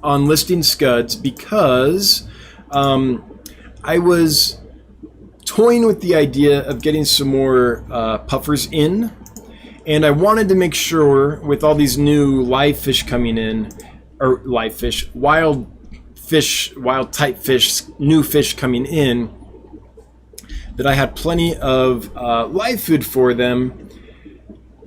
on listing scuds because I was toying with the idea of getting some more puffers in. And I wanted to make sure, with all these new live fish coming in, or live fish, wild type fish, new fish coming in, that I had plenty of live food for them.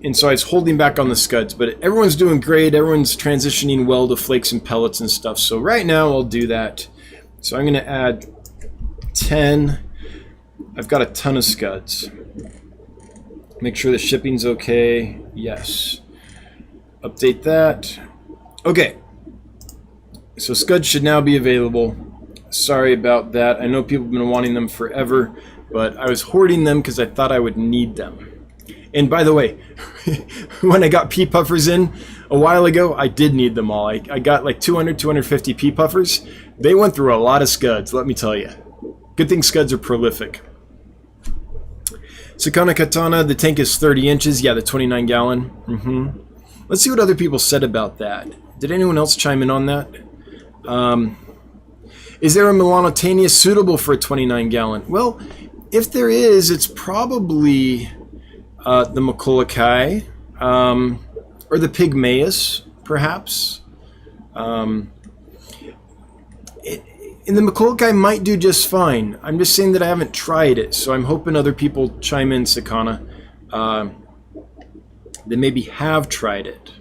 And so I was holding back on the scuds, but everyone's doing great. Everyone's transitioning well to flakes and pellets and stuff. So right now I'll do that. So I'm going to add 10. I've got a ton of scuds. Make sure the shipping's okay. Yes. Update that. Okay. So scuds should now be available. Sorry about that. I know people have been wanting them forever, but I was hoarding them because I thought I would need them. And by the way, when I got pea puffers in a while ago, I did need them all. I got like 200, 250 pea puffers. They went through a lot of scuds, let me tell you. Good thing scuds are prolific. Sakana Katana, the tank is 30 inches. Yeah, the 29 gallon. Let's see what other people said about that. Did anyone else chime in on that? Is there a Melanotania suitable for a 29 gallon? Well, if there is, it's probably the Maculacae or the Pygmaeus, perhaps. And the Maculacae might do just fine. I'm just saying that I haven't tried it, so I'm hoping other people chime in, Sakana, that maybe have tried it.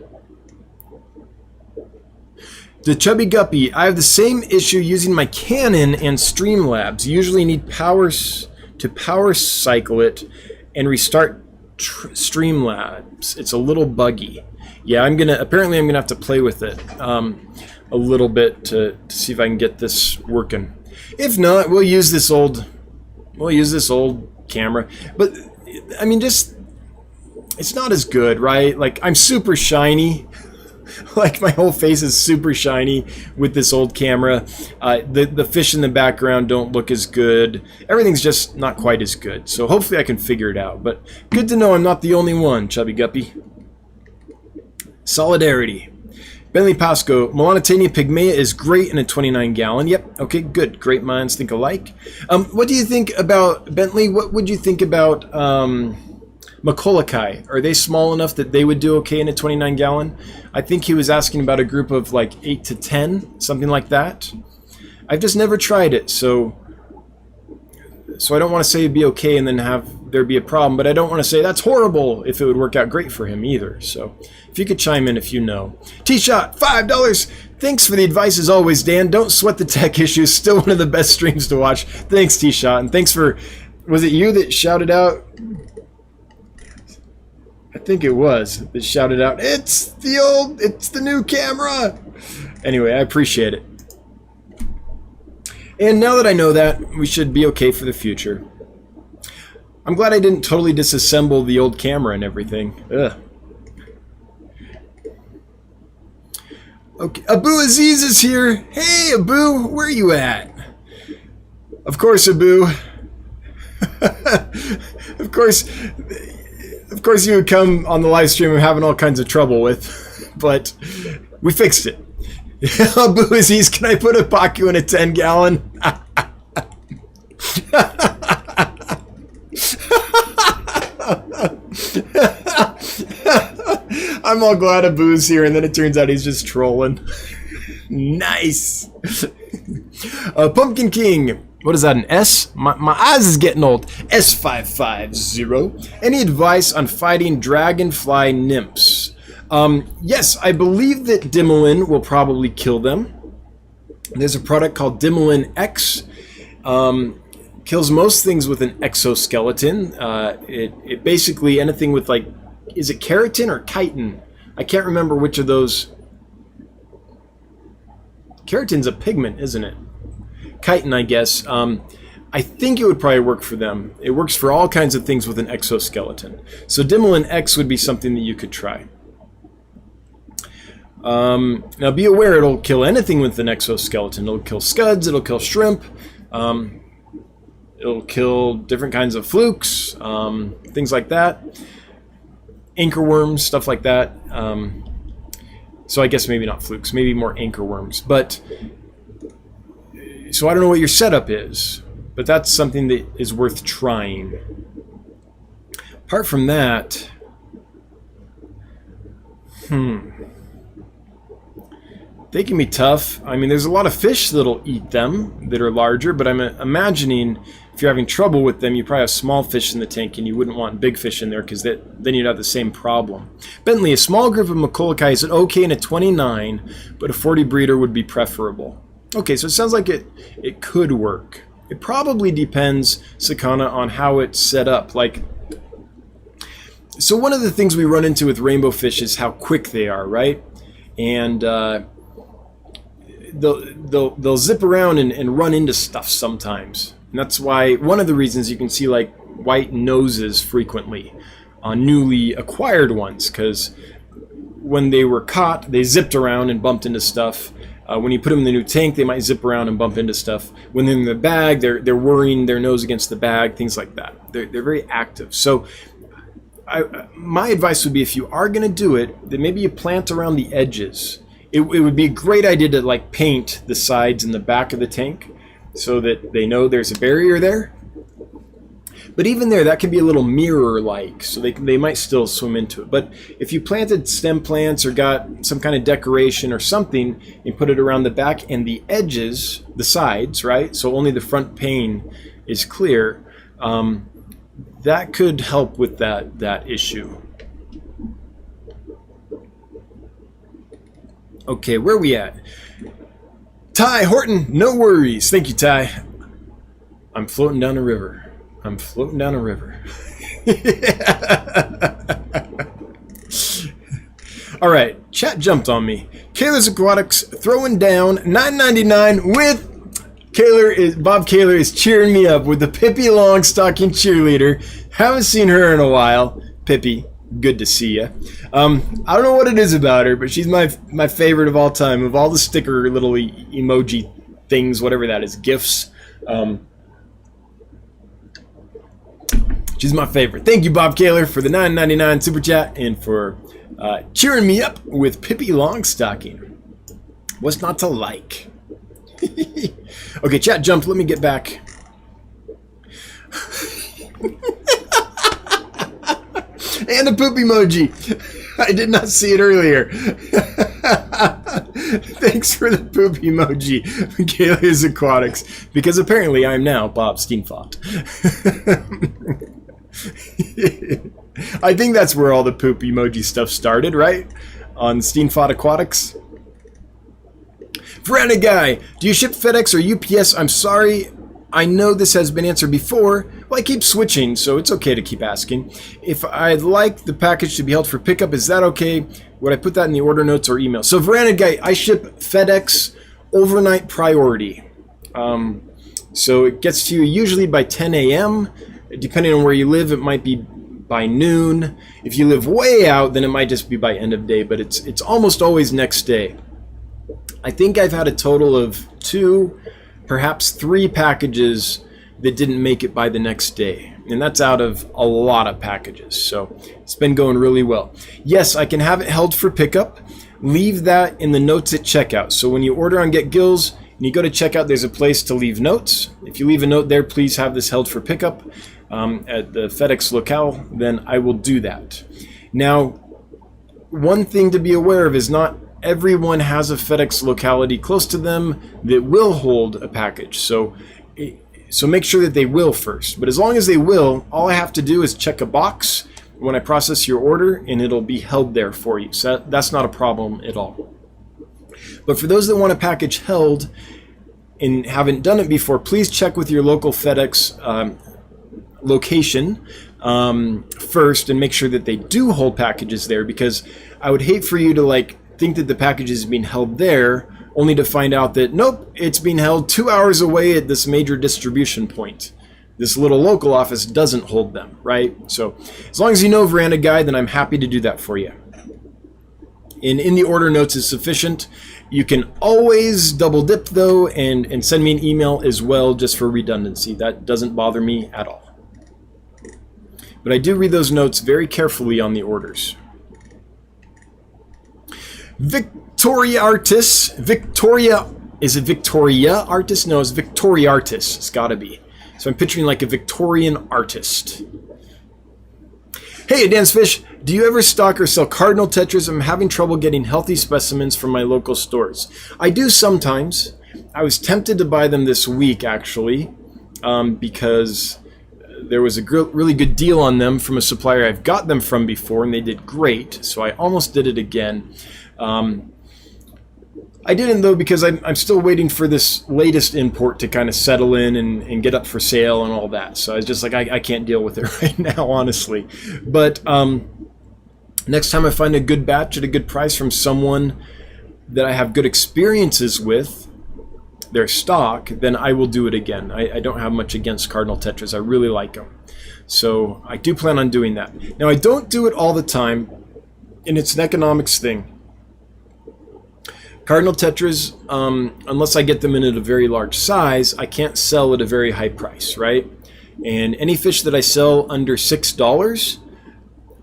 The Chubby Guppy, I have the same issue using my Canon and Streamlabs. Usually need to power cycle it and restart Streamlabs. It's a little buggy. Yeah, apparently I'm gonna have to play with it a little bit to see if I can get this working. If not, we'll use this old camera. But I mean, it's not as good, right? Like, I'm super shiny. Like, my whole face is super shiny with this old camera. The fish in the background don't look as good. Everything's just not quite as good. So hopefully I can figure it out. But good to know I'm not the only one, Chubby Guppy. Solidarity. Bentley Pasco, Melanotania pygmaea is great in a 29 gallon. Yep, okay, good. Great minds think alike. What do you think about, Bentley, what would you think about Maculacae? Are they small enough that they would do okay in a 29 gallon? I think he was asking about a group of like 8 to 10, something like that. I've just never tried it, so I don't want to say it'd be okay and then have there be a problem, but I don't want to say that's horrible if it would work out great for him either. So if you could chime in if you know. T-Shot, $5. Thanks for the advice as always, Dan. Don't sweat the tech issues. Still one of the best streams to watch. Thanks, T-Shot, and thanks for, was it you that shouted out? I think it was that shouted out, it's the new camera. Anyway, I appreciate it. And now that I know that, we should be okay for the future. I'm glad I didn't totally disassemble the old camera and everything. Ugh. Okay, Abu Aziz is here. Hey, Abu, where are you at? Of course, Abu. Of course you would come on the live stream I'm having all kinds of trouble with, but we fixed it. Abu Aziz, can I put a Pacu in a 10 gallon? I'm all glad Abu's here, and then it turns out he's just trolling. Nice. Pumpkin King. What is that, an S? My eyes is getting old. S550. Any advice on fighting dragonfly nymphs? Yes, I believe that Dimolin will probably kill them. There's a product called Dimolin X. Kills most things with an exoskeleton. It basically, anything with, like, is it keratin or chitin? I can't remember which of those. Keratin's a pigment, isn't it? Chitin, I guess. I think it would probably work for them. It works for all kinds of things with an exoskeleton. So Dimolin X would be something that you could try. Now be aware, it'll kill anything with an exoskeleton. It'll kill scuds, it'll kill shrimp, it'll kill different kinds of flukes, things like that. Anchorworms, stuff like that. So I guess maybe not flukes, maybe more anchorworms. But so I don't know what your setup is, but that's something that is worth trying. Apart from that, they can be tough. I mean, there's a lot of fish that'll eat them that are larger, but I'm imagining if you're having trouble with them, you probably have small fish in the tank and you wouldn't want big fish in there because then you'd have the same problem. Bentley, a small group of Macolochi is an okay in a 29, but a 40 breeder would be preferable. Okay, so it sounds like it could work. It probably depends, Sakana, on how it's set up. Like, so one of the things we run into with rainbowfish is how quick they are, right? And they'll zip around and run into stuff sometimes. And that's why one of the reasons you can see like white noses frequently on newly acquired ones, because when they were caught, they zipped around and bumped into stuff. When you put them in the new tank, they might zip around and bump into stuff. When they're in the bag, they're worrying their nose against the bag, things like that. They're very active. So my advice would be, if you are going to do it, then maybe you plant around the edges. It would be a great idea to like paint the sides and the back of the tank so that they know there's a barrier there. But even there, that can be a little mirror-like, so they might still swim into it. But if you planted stem plants or got some kind of decoration or something and put it around the back and the edges, the sides, right? So only the front pane is clear. That could help with that issue. Okay, where are we at? Ty Horton, no worries. Thank you, Ty. I'm floating down a river. I'm floating down a river. All right, chat jumped on me. Kaler's Aquatics throwing down $9.99 with Bob Kaler is cheering me up with the Pippi Longstocking cheerleader. Haven't seen her in a while. Pippi, good to see you. I don't know what it is about her, but she's my favorite of all time. Of all the sticker little emoji things, whatever that is, GIFs. She's my favorite. Thank you, Bob Kaler, for the $9.99 super chat and for cheering me up with Pippi Longstocking. What's not to like? Okay, chat jumped. Let me get back. And a poop emoji. I did not see it earlier. Thanks for the poop emoji, Michaela's Aquatics, because apparently I'm now Bob Steenfot. I think that's where all the poop emoji stuff started, right? On Steenfot Aquatics. Veranda Guy, do you ship FedEx or UPS? I'm sorry, I know this has been answered before. Well, I keep switching, so it's okay to keep asking. If I'd like the package to be held for pickup, is that okay? Would I put that in the order notes or email? So Veranda Guy, I ship FedEx overnight priority. So it gets to you usually by 10 a.m. Depending on where you live, it might be by noon. If you live way out, then it might just be by end of day, but it's almost always next day. I think I've had a total of 2, perhaps 3 packages that didn't make it by the next day. And that's out of a lot of packages. So it's been going really well. Yes, I can have it held for pickup. Leave that in the notes at checkout. So when you order on Get Gills and you go to checkout, there's a place to leave notes. If you leave a note there, please have this held for pickup at the FedEx locale, then I will do that. Now, one thing to be aware of is not everyone has a FedEx locality close to them that will hold a package. So make sure that they will first. But as long as they will, all I have to do is check a box when I process your order, and it'll be held there for you. So that's not a problem at all. But for those that want a package held and haven't done it before, please check with your local FedEx location first and make sure that they do hold packages there, because I would hate for you to like think that the package is being held there only to find out that nope, it's being held 2 hours away at this major distribution point. This little local office doesn't hold them, right? So as long as you know Veranda Guide, then I'm happy to do that for you. And in the order notes is sufficient. You can always double dip though and send me an email as well, just for redundancy. That doesn't bother me at all. But I do read those notes very carefully on the orders. Victoria Artis. Victoria, is it Victoria Artis? No, it's Victoria Artis. It's gotta be. So I'm picturing like a Victorian artist. Hey, Dance Fish, do you ever stock or sell cardinal tetras? I'm having trouble getting healthy specimens from my local stores. I do sometimes. I was tempted to buy them this week, actually, because there was a really good deal on them from a supplier I've got them from before, and they did great, so I almost did it again. I didn't, though, because I'm still waiting for this latest import to kind of settle in and get up for sale and all that. So I was just like, I can't deal with it right now, honestly. But next time I find a good batch at a good price from someone that I have good experiences with, their stock, then I will do it again. I don't have much against cardinal tetras. I really like them. So I do plan on doing that. Now, I don't do it all the time, and it's an economics thing. Cardinal tetras, unless I get them in at a very large size, I can't sell at a very high price, right? And any fish that I sell under $6,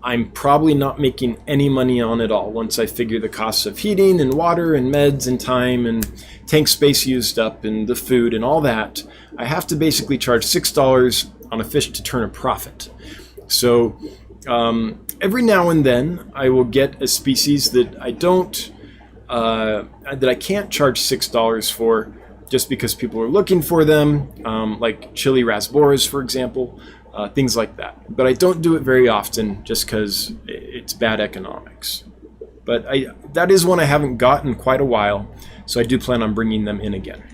I'm probably not making any money on at all once I figure the costs of heating and water and meds and time and tank space used up and the food and all that. I have to basically charge $6 on a fish to turn a profit. So every now and then I will get a species that I don't that I can't charge $6 for, just because people are looking for them, like chili rasboras, for example, things like that. But I don't do it very often, just because it's bad economics. But that is one I haven't gotten in quite a while, so I do plan on bringing them in again.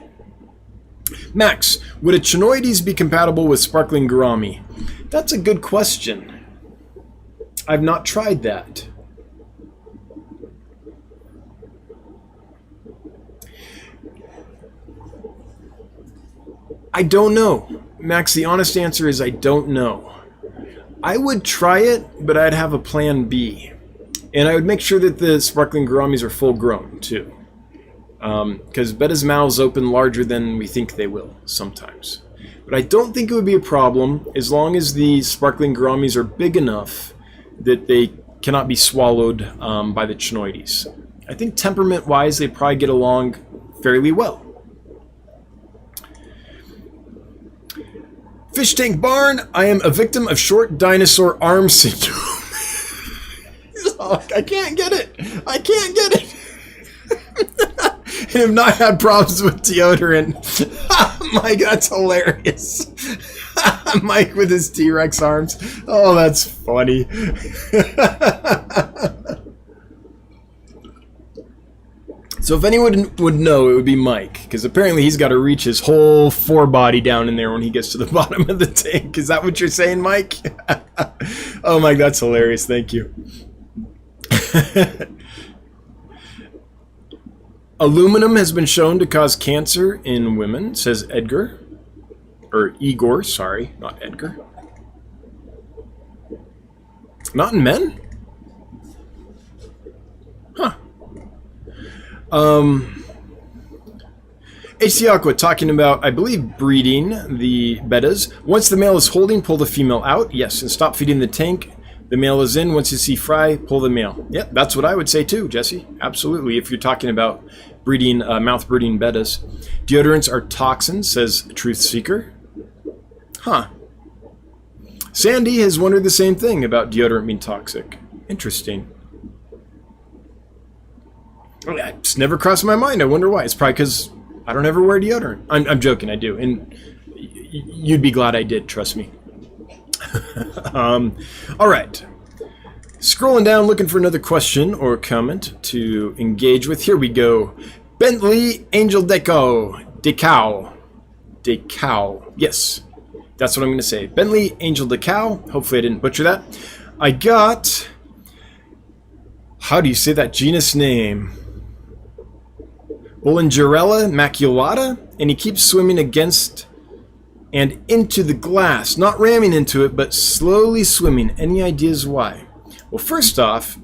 Max, would a chinoides be compatible with sparkling gourami? That's a good question. I've not tried that. I don't know. Max, the honest answer is I don't know. I would try it, but I'd have a plan B. And I would make sure that the sparkling gouramis are full grown, too. Because bettas' mouths open larger than we think they will, sometimes. But I don't think it would be a problem as long as the sparkling gouramis are big enough that they cannot be swallowed by the chinoides. I think temperament-wise, they probably get along fairly well. Fish Tank Barn, I am a victim of short dinosaur arm syndrome. Oh, I can't get it. I can't get it. I have not had problems with deodorant. Mike, that's hilarious. Mike with his T-Rex arms. Oh, that's funny. So if anyone would know, it would be Mike, because apparently he's got to reach his whole forebody down in there when he gets to the bottom of the tank. Is that what you're saying, Mike? Oh, Mike, that's hilarious. Thank you. Aluminum has been shown to cause cancer in women, says Edgar. Or Igor, sorry, not Edgar. Not in men? Huh. HC Aqua talking about, I believe, breeding the bettas. Once the male is holding, pull the female out. Yes, and stop feeding the tank. The male is in. Once you see fry, pull the male. Yep, that's what I would say too, Jesse. Absolutely, if you're talking about breeding, mouth breeding bettas. Deodorants are toxins, says Truth Seeker. Huh. Sandy has wondered the same thing about deodorant being toxic. Interesting. It's never crossed my mind. I wonder why. It's probably because I don't ever wear deodorant. I'm joking, I do. And you'd be glad I did, trust me. All right. Scrolling down, looking for another question or comment to engage with. Here we go. Bentley Angel Deco. Yes, that's what I'm going to say. Bentley Angel Decal. Hopefully I didn't butcher that. I got... How do you say that genus name? Bollingerella maculata. And he keeps swimming against and into the glass. Not ramming into it, but slowly swimming. Any ideas why? Well, first off,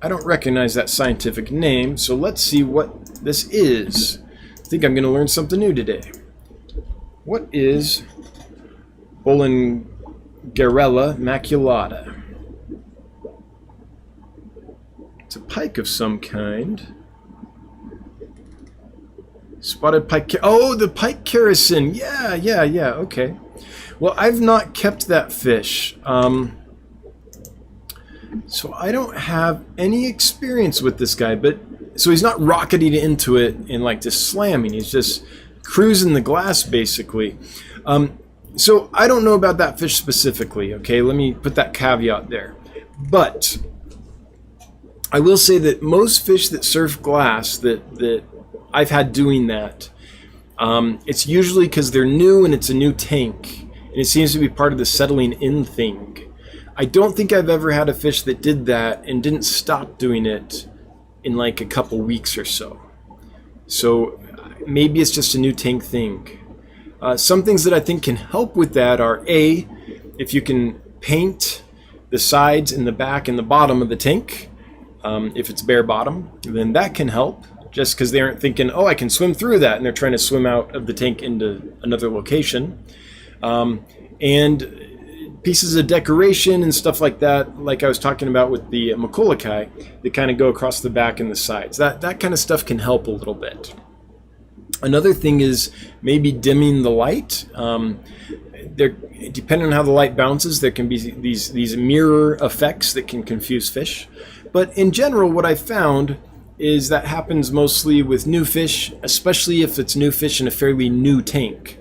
I don't recognize that scientific name, so let's see what this is. I think I'm going to learn something new today. What is Bollingerella maculata? It's a pike of some kind. Spotted pike. Oh, the pike kerosene. Yeah. Okay. Well, I've not kept that fish. So I don't have any experience with this guy, but so he's not rocketing into it and like just slamming. He's just cruising the glass basically. So I don't know about that fish specifically. Okay, let me put that caveat there. But I will say that most fish that surf glass that I've had doing that, it's usually because they're new and it's a new tank, and it seems to be part of the settling in thing. I don't think I've ever had a fish that did that and didn't stop doing it in like a couple weeks or so. So maybe it's just a new tank thing. Some things that I think can help with that are A, if you can paint the sides and the back and the bottom of the tank, if it's bare bottom, then that can help. Just because they aren't thinking, oh, I can swim through that, and they're trying to swim out of the tank into another location. And pieces of decoration and stuff like that, like I was talking about with the Maculaci, they kind of go across the back and the sides. That kind of stuff can help a little bit. Another thing is maybe dimming the light. Depending on how the light bounces, there can be these mirror effects that can confuse fish. But in general, what I've found is that happens mostly with new fish, especially if it's new fish in a fairly new tank.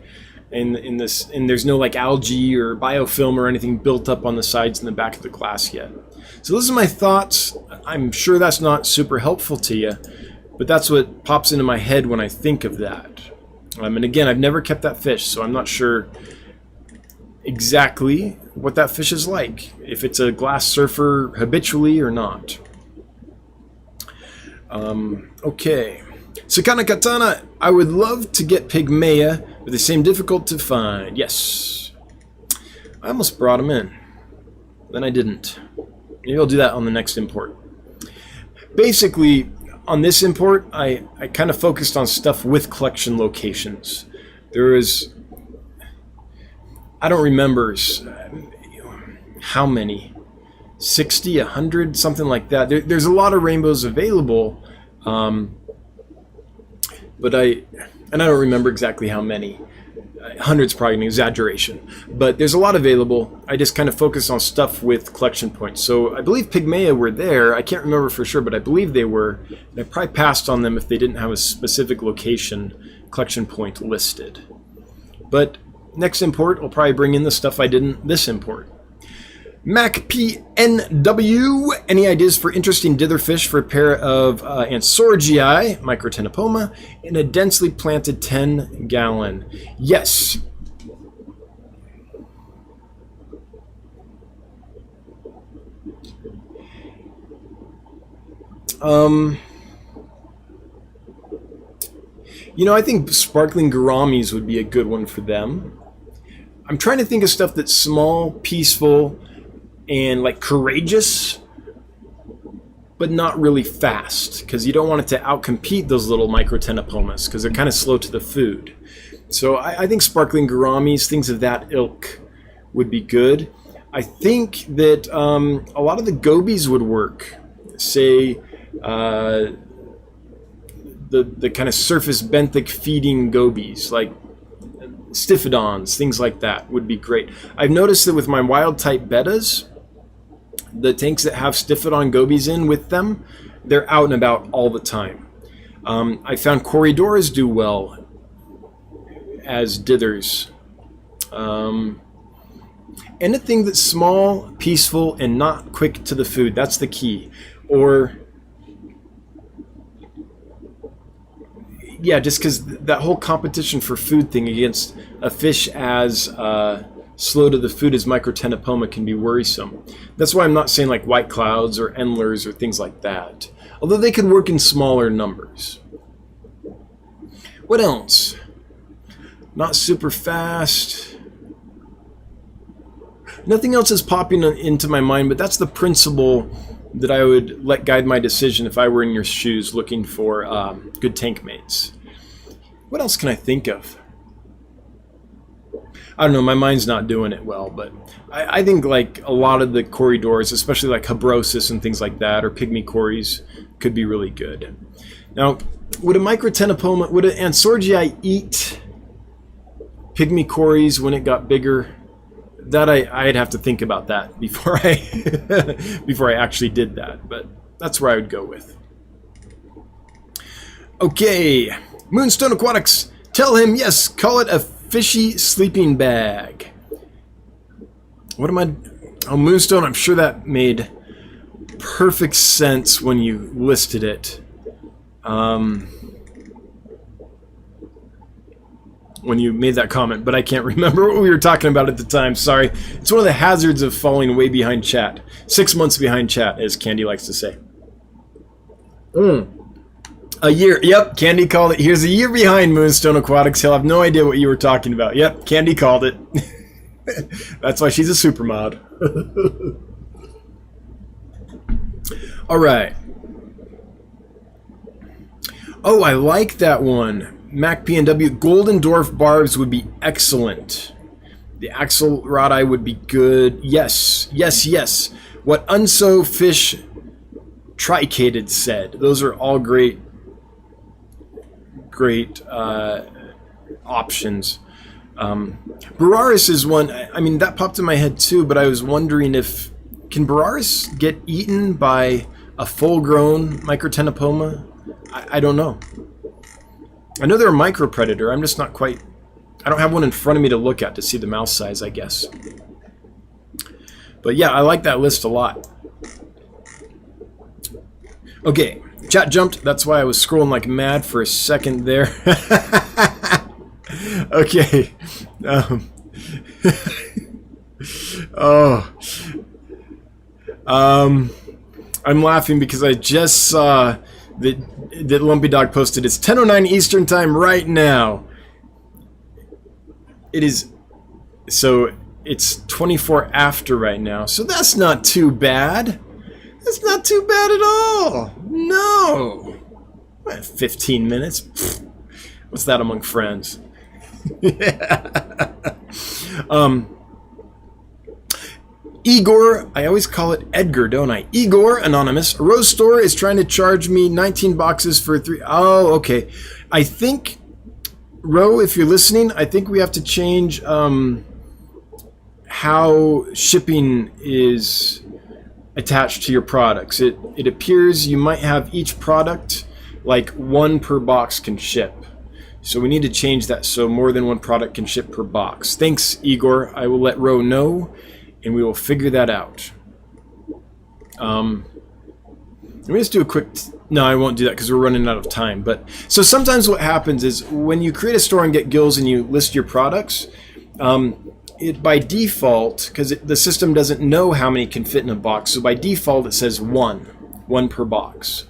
And there's no like algae or biofilm or anything built up on the sides and the back of the glass yet. So those are my thoughts. I'm sure that's not super helpful to you, but that's what pops into my head when I think of that. And again, I've never kept that fish, so I'm not sure exactly what that fish is like, if it's a glass surfer habitually or not. Okay. Sakana Katana, I would love to get Pygmaea, but they seem difficult to find. Yes. I almost brought them in. Then I didn't. Maybe I'll do that on the next import. Basically, on this import, I kind of focused on stuff with collection locations. There is... I don't remember how many. 60, 100, something like that. There's a lot of rainbows available. But I don't remember exactly how many. 100's probably an exaggeration. But there's a lot available. I just kind of focus on stuff with collection points. So I believe Pygmaea were there. I can't remember for sure, but I believe they were. And I probably passed on them if they didn't have a specific location collection point listed. But next import, I'll probably bring in the stuff I didn't this import. MacPNW, any ideas for interesting ditherfish for a pair of Ansorgii, Microtenopoma, in a densely planted 10-gallon? Yes. I think sparkling gouramis would be a good one for them. I'm trying to think of stuff that's small, peaceful, and like courageous, but not really fast, because you don't want it to outcompete those little Microtenopomas, because they're kind of slow to the food. So I think sparkling gouramis, things of that ilk, would be good. I think that a lot of the gobies would work. Say the kind of surface benthic feeding gobies, like Stiphodons, things like that would be great. I've noticed that with my wild type bettas, the tanks that have Stiphodon gobies in with them, they're out and about all the time. I found corridors do well as dithers. Anything that's small, peaceful, and not quick to the food, that's the key. Or, yeah, just because that whole competition for food thing against a fish as slow to the food as Microtenopoma can be worrisome. That's why I'm not saying like white clouds or endlers or things like that. Although they can work in smaller numbers. What else? Not super fast. Nothing else is popping into my mind, but that's the principle that I would let guide my decision if I were in your shoes looking for good tank mates. What else can I think of? I don't know, my mind's not doing it well, but I think like a lot of the corridors, especially like Habrosis and things like that, or pygmy cories, could be really good. Now, would a Microtenopoma, would an Ansorgii eat pygmy cories when it got bigger? That I'd have to think about that before I before I actually did that, but that's where I would go with. Okay, Moonstone Aquatics, tell him yes, call it a fishy sleeping bag. What am I? Oh, Moonstone, I'm sure that made perfect sense when you listed it. When you made that comment, but I can't remember what we were talking about at the time. Sorry. It's one of the hazards of falling way behind chat. 6 months behind chat, as Candy likes to say. A year. Yep, Candy called it. Here's a year behind Moonstone Aquatics. He'll have no idea what you were talking about. Yep, Candy called it. That's why she's a super mod. All right. Oh, I like that one. Mac PNW, Golden Dwarf Barbs would be excellent. The Axelrodi would be good. Yes, yes, yes. What Unso Fish Tricated said. Those are all great options. Boraris is one. I mean, that popped in my head too, but I was wondering if, can Boraris get eaten by a full-grown Microtenopoma? I don't know. I know they're a micro-predator. I'm just not quite... I don't have one in front of me to look at to see the mouth size, I guess. But yeah, I like that list a lot. Okay, chat jumped. That's why I was scrolling like mad for a second there. Okay. I'm laughing because I just saw that Lumpy Dog posted. It's 10:09 Eastern Time right now. It is, so it's 24 after right now. So that's not too bad. That's not too bad at all. No. 15 minutes. Pfft. What's that among friends? Igor, I always call it Edgar, don't I? Igor, anonymous. Rose Store is trying to charge me 19 boxes for 3. Oh, okay. I think, Ro, if you're listening, I think we have to change how shipping is attached to your products. It appears you might have each product, like 1 per box can ship. So we need to change that so more than 1 product can ship per box. Thanks, Igor. I will let Ro know, and we will figure that out. Let me just do a quick... No, I won't do that because we're running out of time. But so sometimes what happens is when you create a store and get gills and you list your products, it by default, because the system doesn't know how many can fit in a box, so by default it says 1 per box.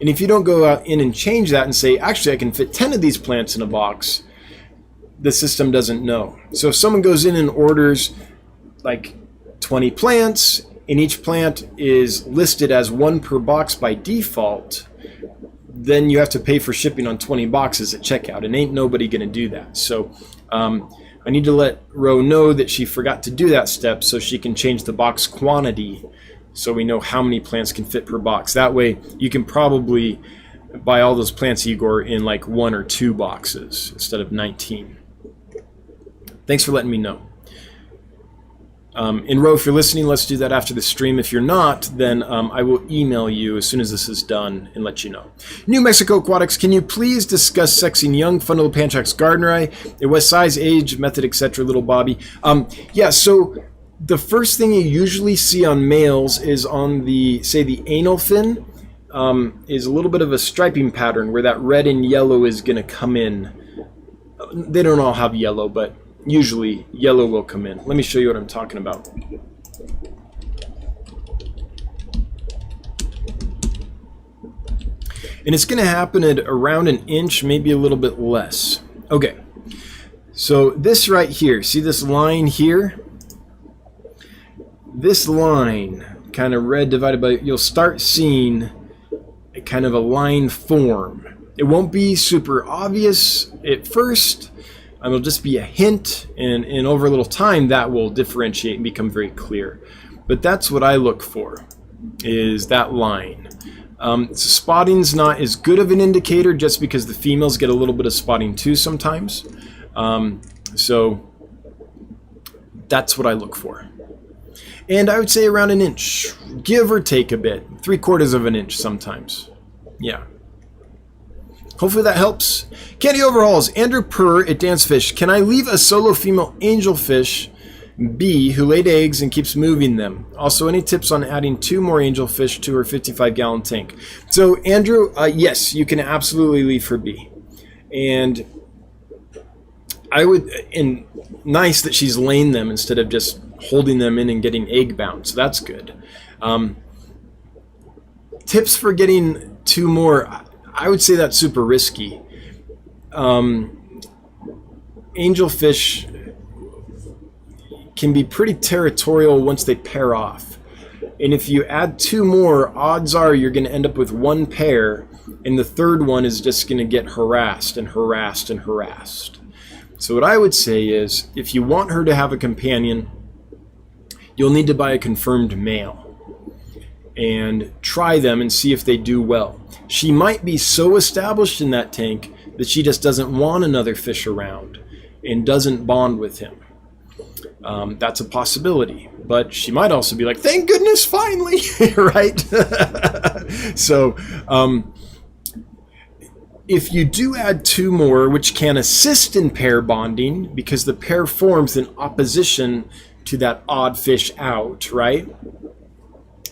And if you don't go out in and change that and say, actually I can fit 10 of these plants in a box, the system doesn't know. So if someone goes in and orders like 20 plants, and each plant is listed as 1 per box by default, then you have to pay for shipping on 20 boxes at checkout, and ain't nobody going to do that. So I need to let Ro know that she forgot to do that step so she can change the box quantity so we know how many plants can fit per box. That way you can probably buy all those plants, Igor, in like 1 or 2 boxes instead of 19. Thanks for letting me know. Ro, if you're listening, let's do that after the stream. If you're not, then I will email you as soon as this is done and let you know. New Mexico Aquatics, can you please discuss sexing young fundamental Panchax gardneri? What size, age, method, etc., little Bobby? Yeah, so the first thing you usually see on males is on the, say, the anal fin, is a little bit of a striping pattern where that red and yellow is going to come in. They don't all have yellow, but usually yellow will come in. Let me show you what I'm talking about. And it's going to happen at around an inch, maybe a little bit less. Okay, so this right here, see this line here? This line, kind of red divided by, you'll start seeing a kind of a line form. It won't be super obvious at first. It'll just be a hint, and over a little time that will differentiate and become very clear. But that's what I look for, is that line. Spotting's not as good of an indicator just because the females get a little bit of spotting too sometimes. So that's what I look for. And I would say around an inch, give or take a bit, 3/4 of an inch sometimes. Yeah. Hopefully that helps. Candy Overhauls, Andrew Purr at Dancefish. Can I leave a solo female angelfish B who laid eggs and keeps moving them? Also, any tips on adding 2 more angelfish to her 55-gallon tank? So, Andrew, yes, you can absolutely leave her B. And I would, and nice that she's laying them instead of just holding them in and getting egg bound. So that's good. Tips for getting 2 more. I would say that's super risky. Angelfish can be pretty territorial once they pair off. And if you add 2 more, odds are you're going to end up with 1 pair, and the third one is just going to get harassed and harassed and harassed. So what I would say is, if you want her to have a companion, you'll need to buy a confirmed male and try them and see if they do well. She might be so established in that tank that she just doesn't want another fish around and doesn't bond with him. That's a possibility, but she might also be like, thank goodness, finally, right? So if you do add 2 more, which can assist in pair bonding because the pair forms in opposition to that odd fish out, right?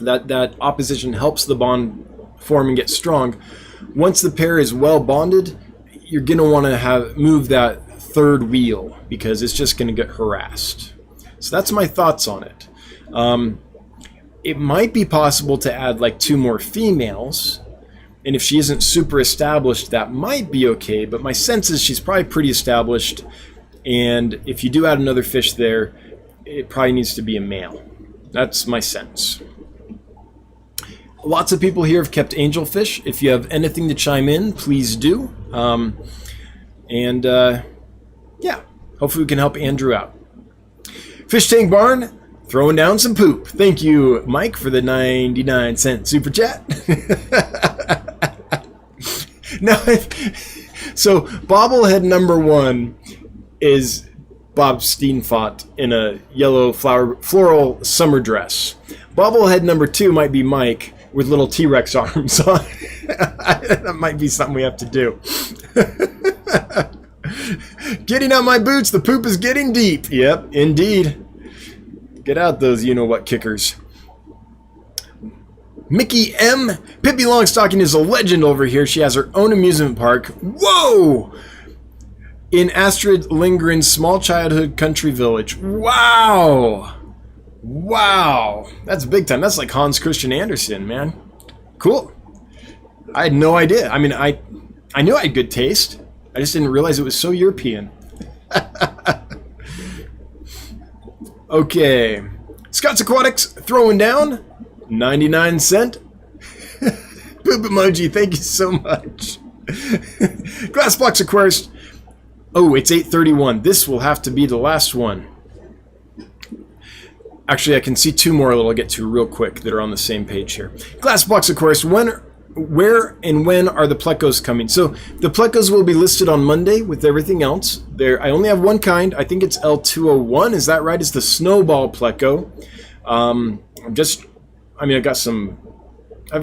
That opposition helps the bond form and get strong. Once the pair is well bonded, you're going to want to move that third wheel because it's just going to get harassed. So that's my thoughts on it. It might be possible to add like 2 more females, and if she isn't super established, that might be okay, but my sense is she's probably pretty established, and if you do add another fish there, it probably needs to be a male. That's my sense. Lots of people here have kept angelfish. If you have anything to chime in, please do. Yeah, hopefully we can help Andrew out. Fish Tank Barn, throwing down some poop. Thank you, Mike, for the 99-cent super chat. Now, so bobblehead number 1 is Bob Steenfott in a yellow floral summer dress. Bobblehead number 2 might be Mike with little T-Rex arms on. That might be something we have to do. Getting out my boots, the poop is getting deep. Yep, indeed. Get out those you-know-what kickers. Mickey M. Pippi Longstocking is a legend over here. She has her own amusement park. Whoa! In Astrid Lindgren's small childhood country village. Wow! Wow! That's big time. That's like Hans Christian Andersen, man. Cool. I had no idea. I mean, I knew I had good taste. I just didn't realize it was so European. Okay. Scott's Aquatics throwing down 99-cent. Poop emoji, thank you so much. Glassbox Aquarist. Oh, it's 8:31. This will have to be the last one. Actually, I can see 2 more that I'll get to real quick that are on the same page here. Glassbox Aquarist, where and when are the plecos coming? So the plecos will be listed on Monday with everything else. I only have one kind. I think it's L201. Is that right? It's the snowball pleco. I've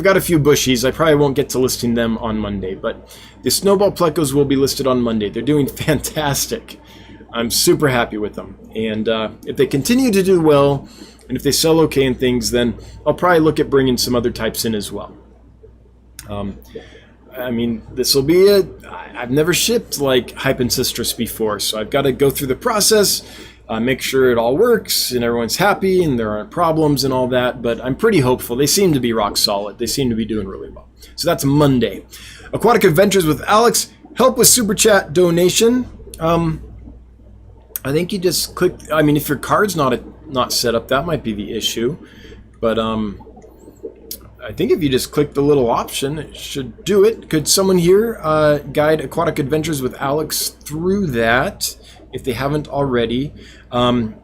got a few bushies. I probably won't get to listing them on Monday, but the snowball plecos will be listed on Monday. They're doing fantastic. I'm super happy with them. And if they continue to do well, and if they sell okay and things, then I'll probably look at bringing some other types in as well. I mean, this will be I've never shipped like Hypensistrus before, so I've got to go through the process, make sure it all works and everyone's happy and there aren't problems and all that, but I'm pretty hopeful. They seem to be rock solid. They seem to be doing really well. So that's Monday. Aquatic Adventures with Alex, help with Super Chat donation. I think you just click, I mean, if your card's not set up, that might be the issue, but I think if you just click the little option, it should do it. Could someone here guide Aquatic Adventures with Alex through that if they haven't already? And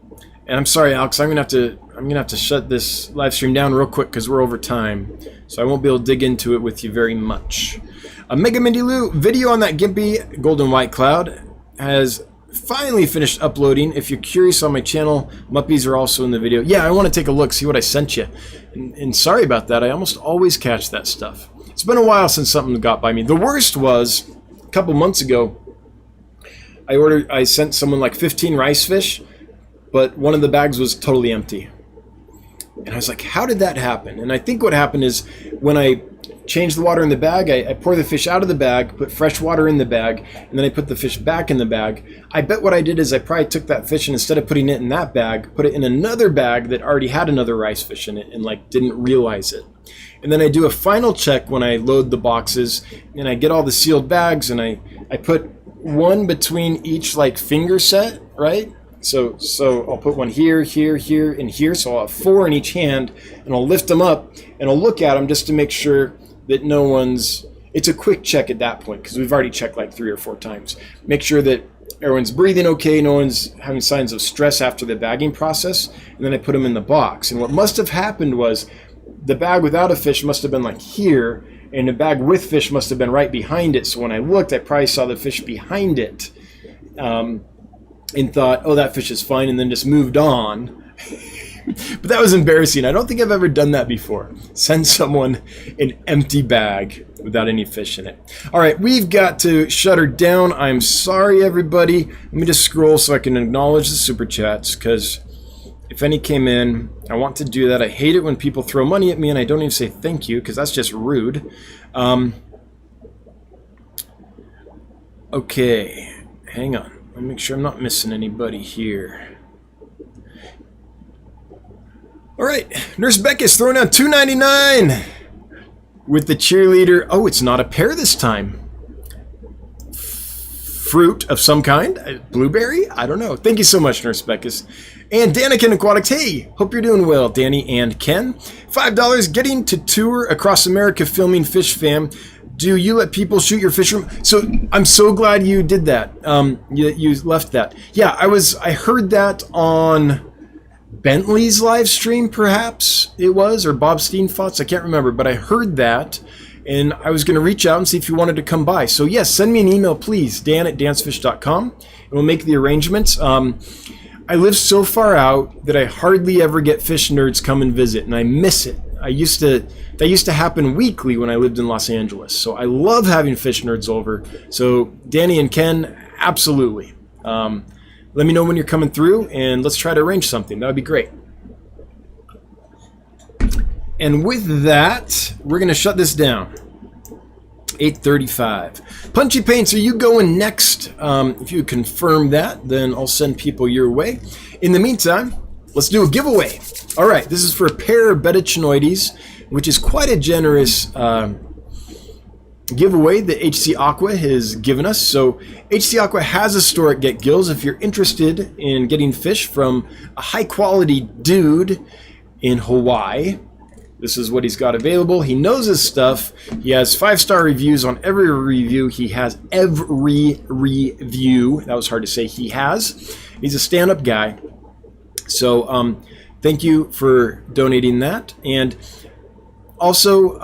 I'm sorry, Alex, I'm gonna have to shut this live stream down real quick because we're over time, so I won't be able to dig into it with you very much. Mega Mindy Lou video on that gimpy golden white cloud has finally finished uploading. If you're curious on my channel, Muppies are also in the video. Yeah, I want to take a look, see what I sent you. And sorry about that. I almost always catch that stuff. It's been a while since something got by me. The worst was a couple months ago. I sent someone like 15 rice fish, but one of the bags was totally empty. And I was like, how did that happen? And I think what happened is when I changed the water in the bag, I pour the fish out of the bag, put fresh water in the bag, and then I put the fish back in the bag. I bet what I did is I probably took that fish and instead of putting it in that bag, put it in another bag that already had another rice fish in it and like didn't realize it. And then I do a final check when I load the boxes and I get all the sealed bags and I put one between each like finger set, right? So I'll put one here, here, here, and here. So I'll have 4 in each hand and I'll lift them up and I'll look at them just to make sure that no one's, it's a quick check at that point because we've already checked like 3 or 4 times. Make sure that everyone's breathing okay, no one's having signs of stress after the bagging process, and then I put them in the box. And what must have happened was the bag without a fish must have been like here, and the bag with fish must have been right behind it. So when I looked, I probably saw the fish behind it and thought, oh, that fish is fine, and then just moved on. But that was embarrassing. I don't think I've ever done that before. Send someone an empty bag without any fish in it. All right, we've got to shut her down. I'm sorry, everybody. Let me just scroll so I can acknowledge the super chats, because if any came in, I want to do that. I hate it when people throw money at me and I don't even say thank you, because that's just rude. Okay, hang on. Let me make sure I'm not missing anybody here. All right, Nurse Becca's throwing down $2.99 with the cheerleader. Oh, it's not a pear this time. Fruit of some kind? Blueberry? I don't know. Thank you so much, Nurse Becca's. And Daniken Aquatics. Hey, hope you're doing well, Danny and Ken. $5 getting to tour across America filming Fish Fam. Do you let people shoot your fish room? So I'm so glad you did that. You left that. Yeah, I heard that on Bentley's live stream, perhaps it was, or Bob Steenfots, I can't remember, but I heard that, and I was going to reach out and see if you wanted to come by. So yes, send me an email, please, dan@dancefish.com, and we'll make the arrangements. I live so far out that I hardly ever get fish nerds come and visit, and I miss it. That used to happen weekly when I lived in Los Angeles, so I love having fish nerds over. So Danny and Ken, absolutely. Let me know when you're coming through, and let's try to arrange something. That would be great. And with that, we're going to shut this down. 8:35. Punchy Paints, are you going next? If you confirm that, then I'll send people your way. In the meantime, let's do a giveaway. All right, this is for a pair of Betta chinoides, which is quite a generous giveaway that HC Aqua has given us. So HC Aqua has a store at Get Gills. If you're interested in getting fish from a high quality dude in Hawaii, this is what he's got available. He knows his stuff. He has 5-star reviews on every review. He has every review. That was hard to say. He's a stand-up guy. So thank you for donating that. And also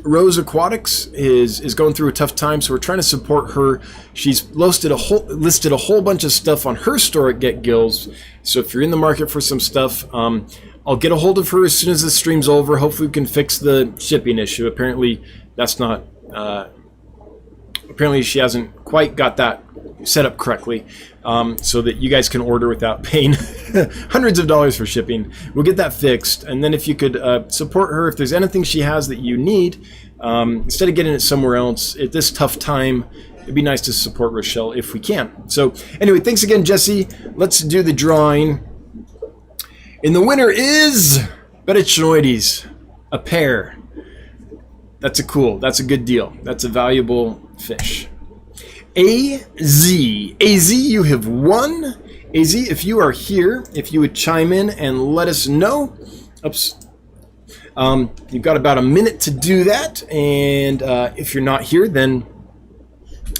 Rose Aquatics is going through a tough time, so we're trying to support her. She's listed a whole bunch of stuff on her store at Get Gills. So if you're in the market for some stuff, I'll get a hold of her as soon as the stream's over. Hopefully we can fix the shipping issue. Apparently that's not... apparently she hasn't quite got that set up correctly, so that you guys can order without paying hundreds of dollars for shipping. We'll get that fixed, and then if you could support her, if there's anything she has that you need, instead of getting it somewhere else at this tough time, it'd be nice to support Rochelle if we can. So anyway, thanks again, Jesse. Let's do the drawing. And the winner is Betta chinoides, a pair. That's a good deal. That's a valuable fish. AZ, you have won. AZ, if you are here, if you would chime in and let us know. Oops. You've got about a minute to do that, and if you're not here, then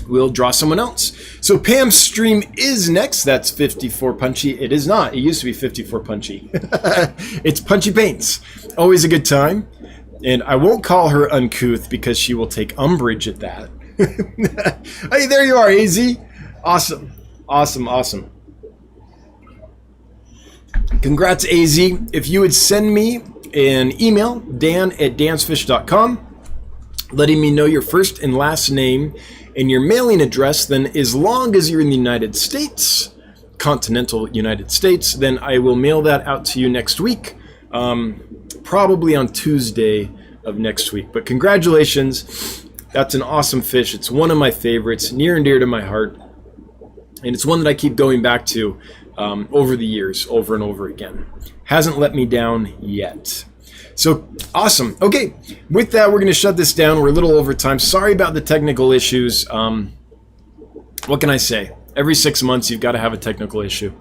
we'll draw someone else. So Pam's stream is next. That's 54 Punchy. It is not. It used to be 54 Punchy. It's Punchy Paints. Always a good time. And I won't call her uncouth because she will take umbrage at that. Hey, there you are, AZ. Awesome. Awesome. Congrats, AZ. If you would send me an email, dan@dansfish.com, letting me know your first and last name and your mailing address, then as long as you're in the United States, continental United States, then I will mail that out to you next week. Probably on Tuesday of next week. But congratulations. That's an awesome fish. It's one of my favorites, near and dear to my heart. And it's one that I keep going back to over the years, over and over again. Hasn't let me down yet. So awesome. Okay, with that, we're going to shut this down. We're a little over time. Sorry about the technical issues. What can I say? Every 6 months, you've got to have a technical issue.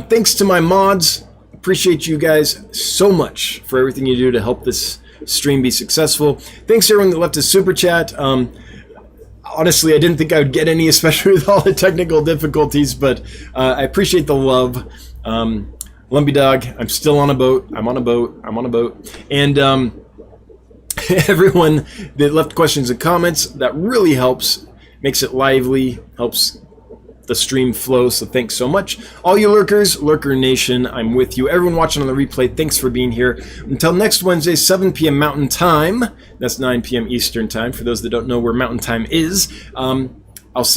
Thanks to my mods. Appreciate you guys so much for everything you do to help this stream be successful. Thanks to everyone that left a super chat. Honestly, I didn't think I would get any, especially with all the technical difficulties, but I appreciate the love. Lumpy Dog, I'm still on a boat. I'm on a boat. And everyone that left questions and comments, that really helps, makes it lively, helps the stream flow, so thanks so much. All you lurkers, Lurker Nation, I'm with you. Everyone watching on the replay, thanks for being here. Until next Wednesday, 7 p.m. Mountain Time. That's 9 p.m. Eastern Time, for those that don't know where Mountain Time is. I'll see you.